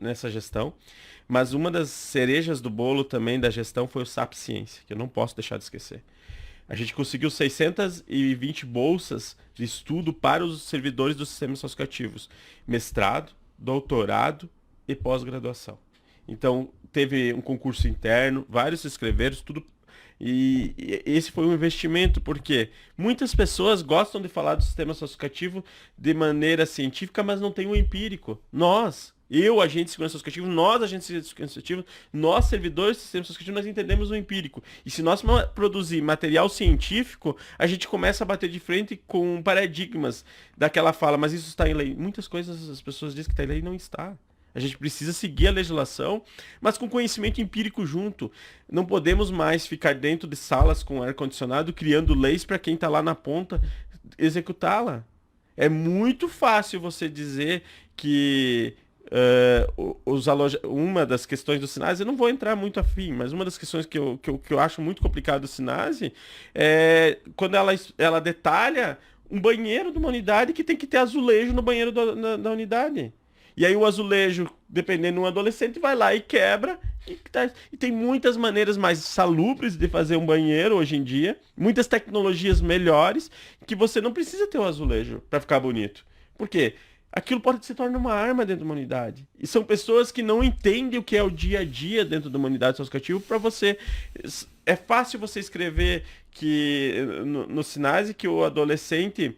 nessa gestão. Mas uma das cerejas do bolo também da gestão foi o SAP Ciência, que eu não posso deixar de esquecer. A gente conseguiu 620 bolsas de estudo para os servidores dos sistemas socioeducativos: mestrado, doutorado e pós-graduação. Então, teve um concurso interno, vários se inscreveram, tudo. E esse foi um investimento, porque muitas pessoas gostam de falar do sistema socioeducativo de maneira científica, mas não tem o empírico. Agente de segurança socioeducativa, nós, agentes de segurança socioeducativa, nós, servidores do sistema socioeducativo, nós entendemos o empírico. E se nós produzir material científico, a gente começa a bater de frente com paradigmas daquela fala: mas isso está em lei. Muitas coisas as pessoas dizem que está em lei e não está. A gente precisa seguir a legislação, mas com conhecimento empírico junto. Não podemos mais ficar dentro de salas com ar-condicionado criando leis para quem está lá na ponta executá-la. É muito fácil você dizer que uma das questões do SINASE, eu não vou entrar muito afim, mas uma das questões que eu acho muito complicado do SINASE é quando ela detalha um banheiro de uma unidade que tem que ter azulejo no banheiro da unidade. E aí o azulejo, dependendo de um adolescente, vai lá e quebra. E tem muitas maneiras mais salubres de fazer um banheiro hoje em dia. Muitas tecnologias melhores que você não precisa ter o azulejo para ficar bonito. Por quê? Aquilo pode se tornar uma arma dentro de uma unidade. E são pessoas que não entendem o que é o dia a dia dentro de uma unidade socioeducativa para você. É fácil você escrever que no Sinase que o adolescente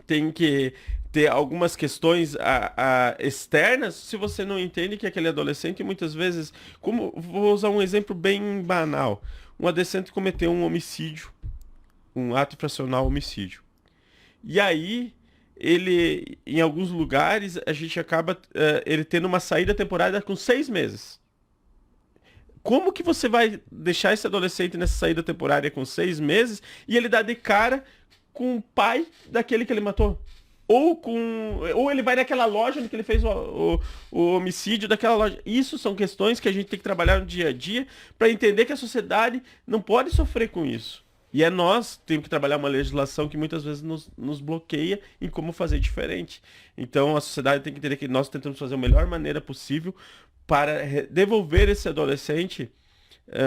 tem que ter algumas questões externas, se você não entende que aquele adolescente, muitas vezes, vou usar um exemplo bem banal, um adolescente cometeu um homicídio, um ato infracional homicídio. E aí, ele, em alguns lugares, a gente acaba ele tendo uma saída temporária com 6 meses. Como que você vai deixar esse adolescente nessa saída temporária com 6 meses e ele dá de cara com o pai daquele que ele matou? Ou ele vai naquela loja onde ele fez o homicídio daquela loja. Isso são questões que a gente tem que trabalhar no dia a dia para entender que a sociedade não pode sofrer com isso. E nós temos que trabalhar uma legislação que muitas vezes nos bloqueia em como fazer diferente. Então a sociedade tem que entender que nós tentamos fazer a melhor maneira possível para devolver esse adolescente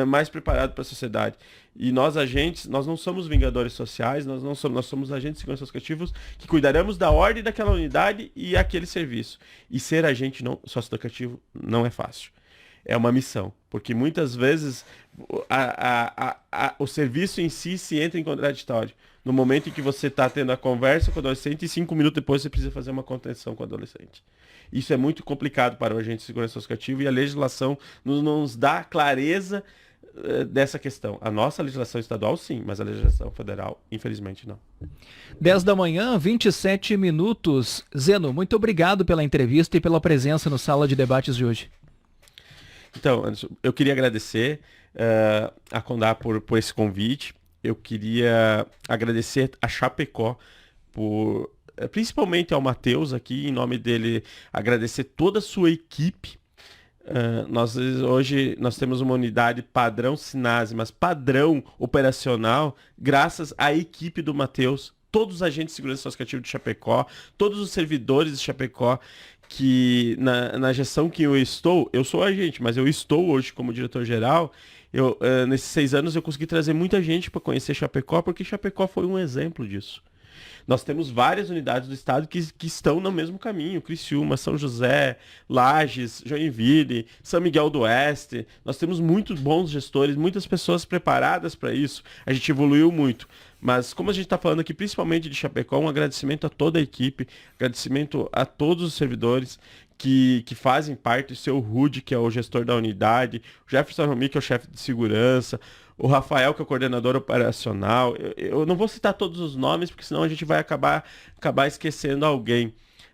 mais preparado para a sociedade. E nós, agentes, nós não somos vingadores sociais, nós somos agentes de segurança educativos que cuidaremos da ordem daquela unidade e aquele serviço. E ser agente socioeducativo não é fácil. É uma missão, porque muitas vezes o serviço em si se entra em contraditório. No momento em que você está tendo a conversa com o adolescente e 5 minutos depois você precisa fazer uma contenção com o adolescente. Isso é muito complicado para o agente de segurança educativa e a legislação nos dá clareza dessa questão. A nossa legislação estadual, sim, mas a legislação federal, infelizmente, não. 10 da manhã, 27 minutos. Zeno, muito obrigado pela entrevista e pela presença no Sala de Debates de hoje. Então, Anderson, eu queria agradecer a Condá por esse convite. Eu queria agradecer a Chapecó principalmente ao Matheus aqui, em nome dele, agradecer toda a sua equipe. Hoje nós temos uma unidade padrão Sinase, mas padrão operacional, graças à equipe do Matheus, todos os agentes de segurança socioeducativa de Chapecó, todos os servidores de Chapecó, que na gestão que eu sou agente, mas eu estou hoje como diretor-geral. Nesses 6 anos eu consegui trazer muita gente para conhecer Chapecó, porque Chapecó foi um exemplo disso. Nós temos várias unidades do estado que estão no mesmo caminho. Criciúma, São José, Lages, Joinville, São Miguel do Oeste. Nós temos muitos bons gestores, muitas pessoas preparadas para isso. A gente evoluiu muito. Mas como a gente está falando aqui principalmente de Chapecó, um agradecimento a toda a equipe, agradecimento a todos os servidores que fazem parte, o seu Rude, que é o gestor da unidade, o Jefferson Romi, que é o chefe de segurança, o Rafael, que é o coordenador operacional. Eu não vou citar todos os nomes, porque senão a gente vai acabar esquecendo alguém.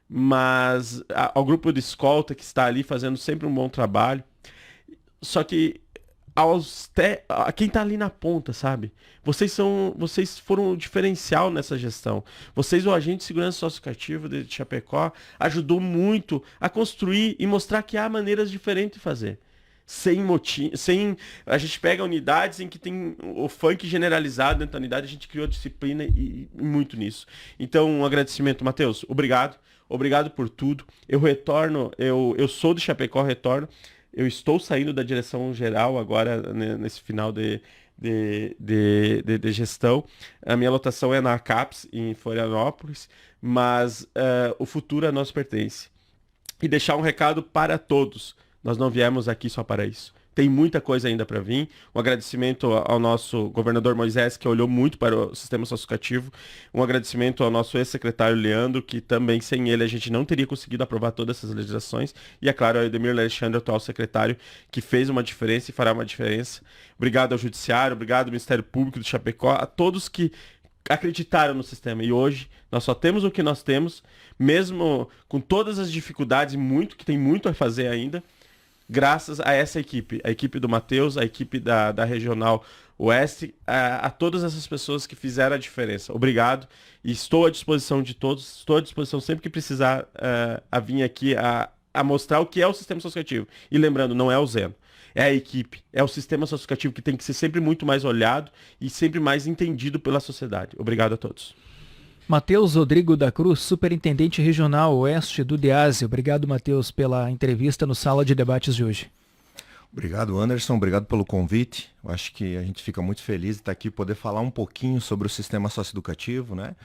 Mas ao grupo de escolta que está ali fazendo sempre um bom trabalho. Só que quem está ali na ponta, sabe? Vocês foram o diferencial nessa gestão. Vocês, o agente de segurança socioeducativa de Chapecó, ajudou muito a construir e mostrar que há maneiras diferentes de fazer. A gente pega unidades em que tem o funk generalizado dentro da unidade, a gente criou disciplina e muito nisso. Então, um agradecimento, Matheus, obrigado por tudo. Eu retorno, eu sou de Chapecó, retorno. Eu estou saindo da direção geral agora, nesse final de gestão. A minha lotação é na CAPES, em Florianópolis, mas o futuro a nós pertence. E deixar um recado para todos. Nós não viemos aqui só para isso. Tem muita coisa ainda para vir. Um agradecimento ao nosso governador Moisés, que olhou muito para o sistema socioeducativo. Um agradecimento ao nosso ex-secretário Leandro, que também sem ele a gente não teria conseguido aprovar todas essas legislações. E é claro, ao Edemir Alexandre, atual secretário, que fez uma diferença e fará uma diferença. Obrigado ao Judiciário, obrigado ao Ministério Público de Chapecó, a todos que acreditaram no sistema. E hoje nós só temos o que nós temos, mesmo com todas as dificuldades, que tem muito a fazer ainda. Graças a essa equipe, a equipe do Matheus, a equipe da Regional Oeste, a todas essas pessoas que fizeram a diferença. Obrigado e estou à disposição de todos, estou à disposição sempre que precisar a vir aqui a mostrar o que é o sistema socioeducativo. E lembrando, não é o Zeno, é a equipe, é o sistema socioeducativo que tem que ser sempre muito mais olhado e sempre mais entendido pela sociedade. Obrigado a todos. Matheus Rodrigo da Cruz, Superintendente Regional Oeste do DEASE. Obrigado, Matheus, pela entrevista no Sala de Debates de hoje. Obrigado, Anderson. Obrigado pelo convite. Eu acho que a gente fica muito feliz de estar aqui, poder falar um pouquinho sobre o sistema socioeducativo, né?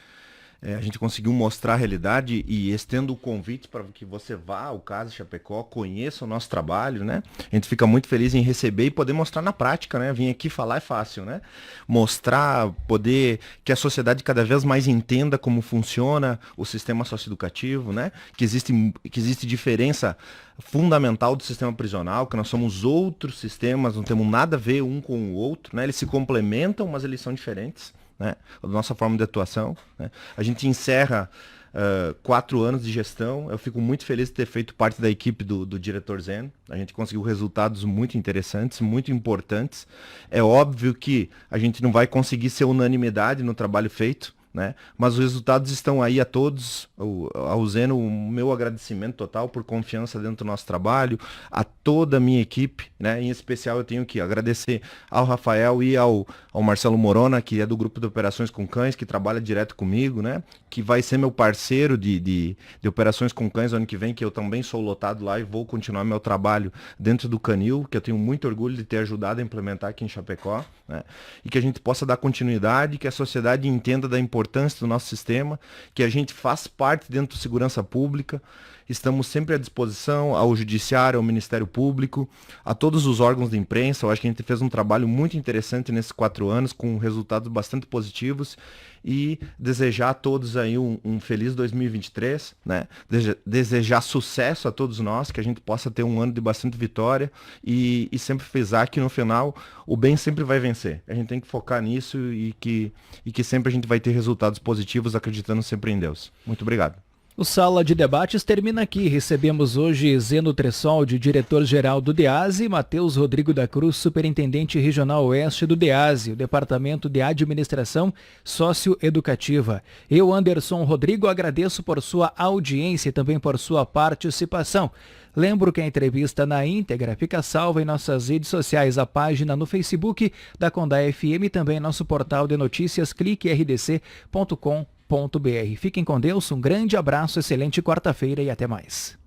A gente conseguiu mostrar a realidade e estendo o convite para que você vá ao CASA Chapecó, conheça o nosso trabalho, né? A gente fica muito feliz em receber e poder mostrar na prática, né? Vir aqui falar é fácil, né? Mostrar, poder que a sociedade cada vez mais entenda como funciona o sistema socioeducativo, né? Que existe diferença fundamental do sistema prisional, que nós somos outros sistemas, não temos nada a ver um com o outro, né? Eles se complementam, mas eles são diferentes. Né? A nossa forma de atuação. Né? A gente encerra 4 anos de gestão. Eu fico muito feliz de ter feito parte da equipe do diretor Zen. A gente conseguiu resultados muito interessantes, muito importantes. É óbvio que a gente não vai conseguir ser unanimidade no trabalho feito, né? Mas os resultados estão aí a todos. Ao Zeno, o meu agradecimento total por confiança dentro do nosso trabalho, a toda a minha equipe, né? Em especial eu tenho que agradecer ao Rafael e ao Marcelo Morona, que é do grupo de operações com cães, que trabalha direto comigo, né? Que vai ser meu parceiro de operações com cães ano que vem, que eu também sou lotado lá e vou continuar meu trabalho dentro do Canil, que eu tenho muito orgulho de ter ajudado a implementar aqui em Chapecó, né? E que a gente possa dar continuidade, que a sociedade entenda da importância do nosso sistema, que a gente faz parte dentro da segurança pública, estamos sempre à disposição ao Judiciário, ao Ministério Público, a todos os órgãos de imprensa. Eu acho que a gente fez um trabalho muito interessante nesses 4 anos, com resultados bastante positivos, e desejar a todos aí um feliz 2023, né? Desejar sucesso a todos nós, que a gente possa ter um ano de bastante vitória e sempre frisar que no final o bem sempre vai vencer. A gente tem que focar nisso e que sempre a gente vai ter resultados positivos, acreditando sempre em Deus. Muito obrigado. O Sala de Debates termina aqui. Recebemos hoje Zeno Tressoldi, diretor-geral do DEASE, e Matheus Rodrigo da Cruz, Superintendente Regional Oeste do DEASE, o Departamento de Administração Socioeducativa. Eu, Anderson Rodrigo, agradeço por sua audiência e também por sua participação. Lembro que a entrevista na íntegra fica salva em nossas redes sociais, a página no Facebook da Condá FM e também nosso portal de notícias cliquerdc.com.br. Fiquem com Deus, um grande abraço, excelente quarta-feira e até mais.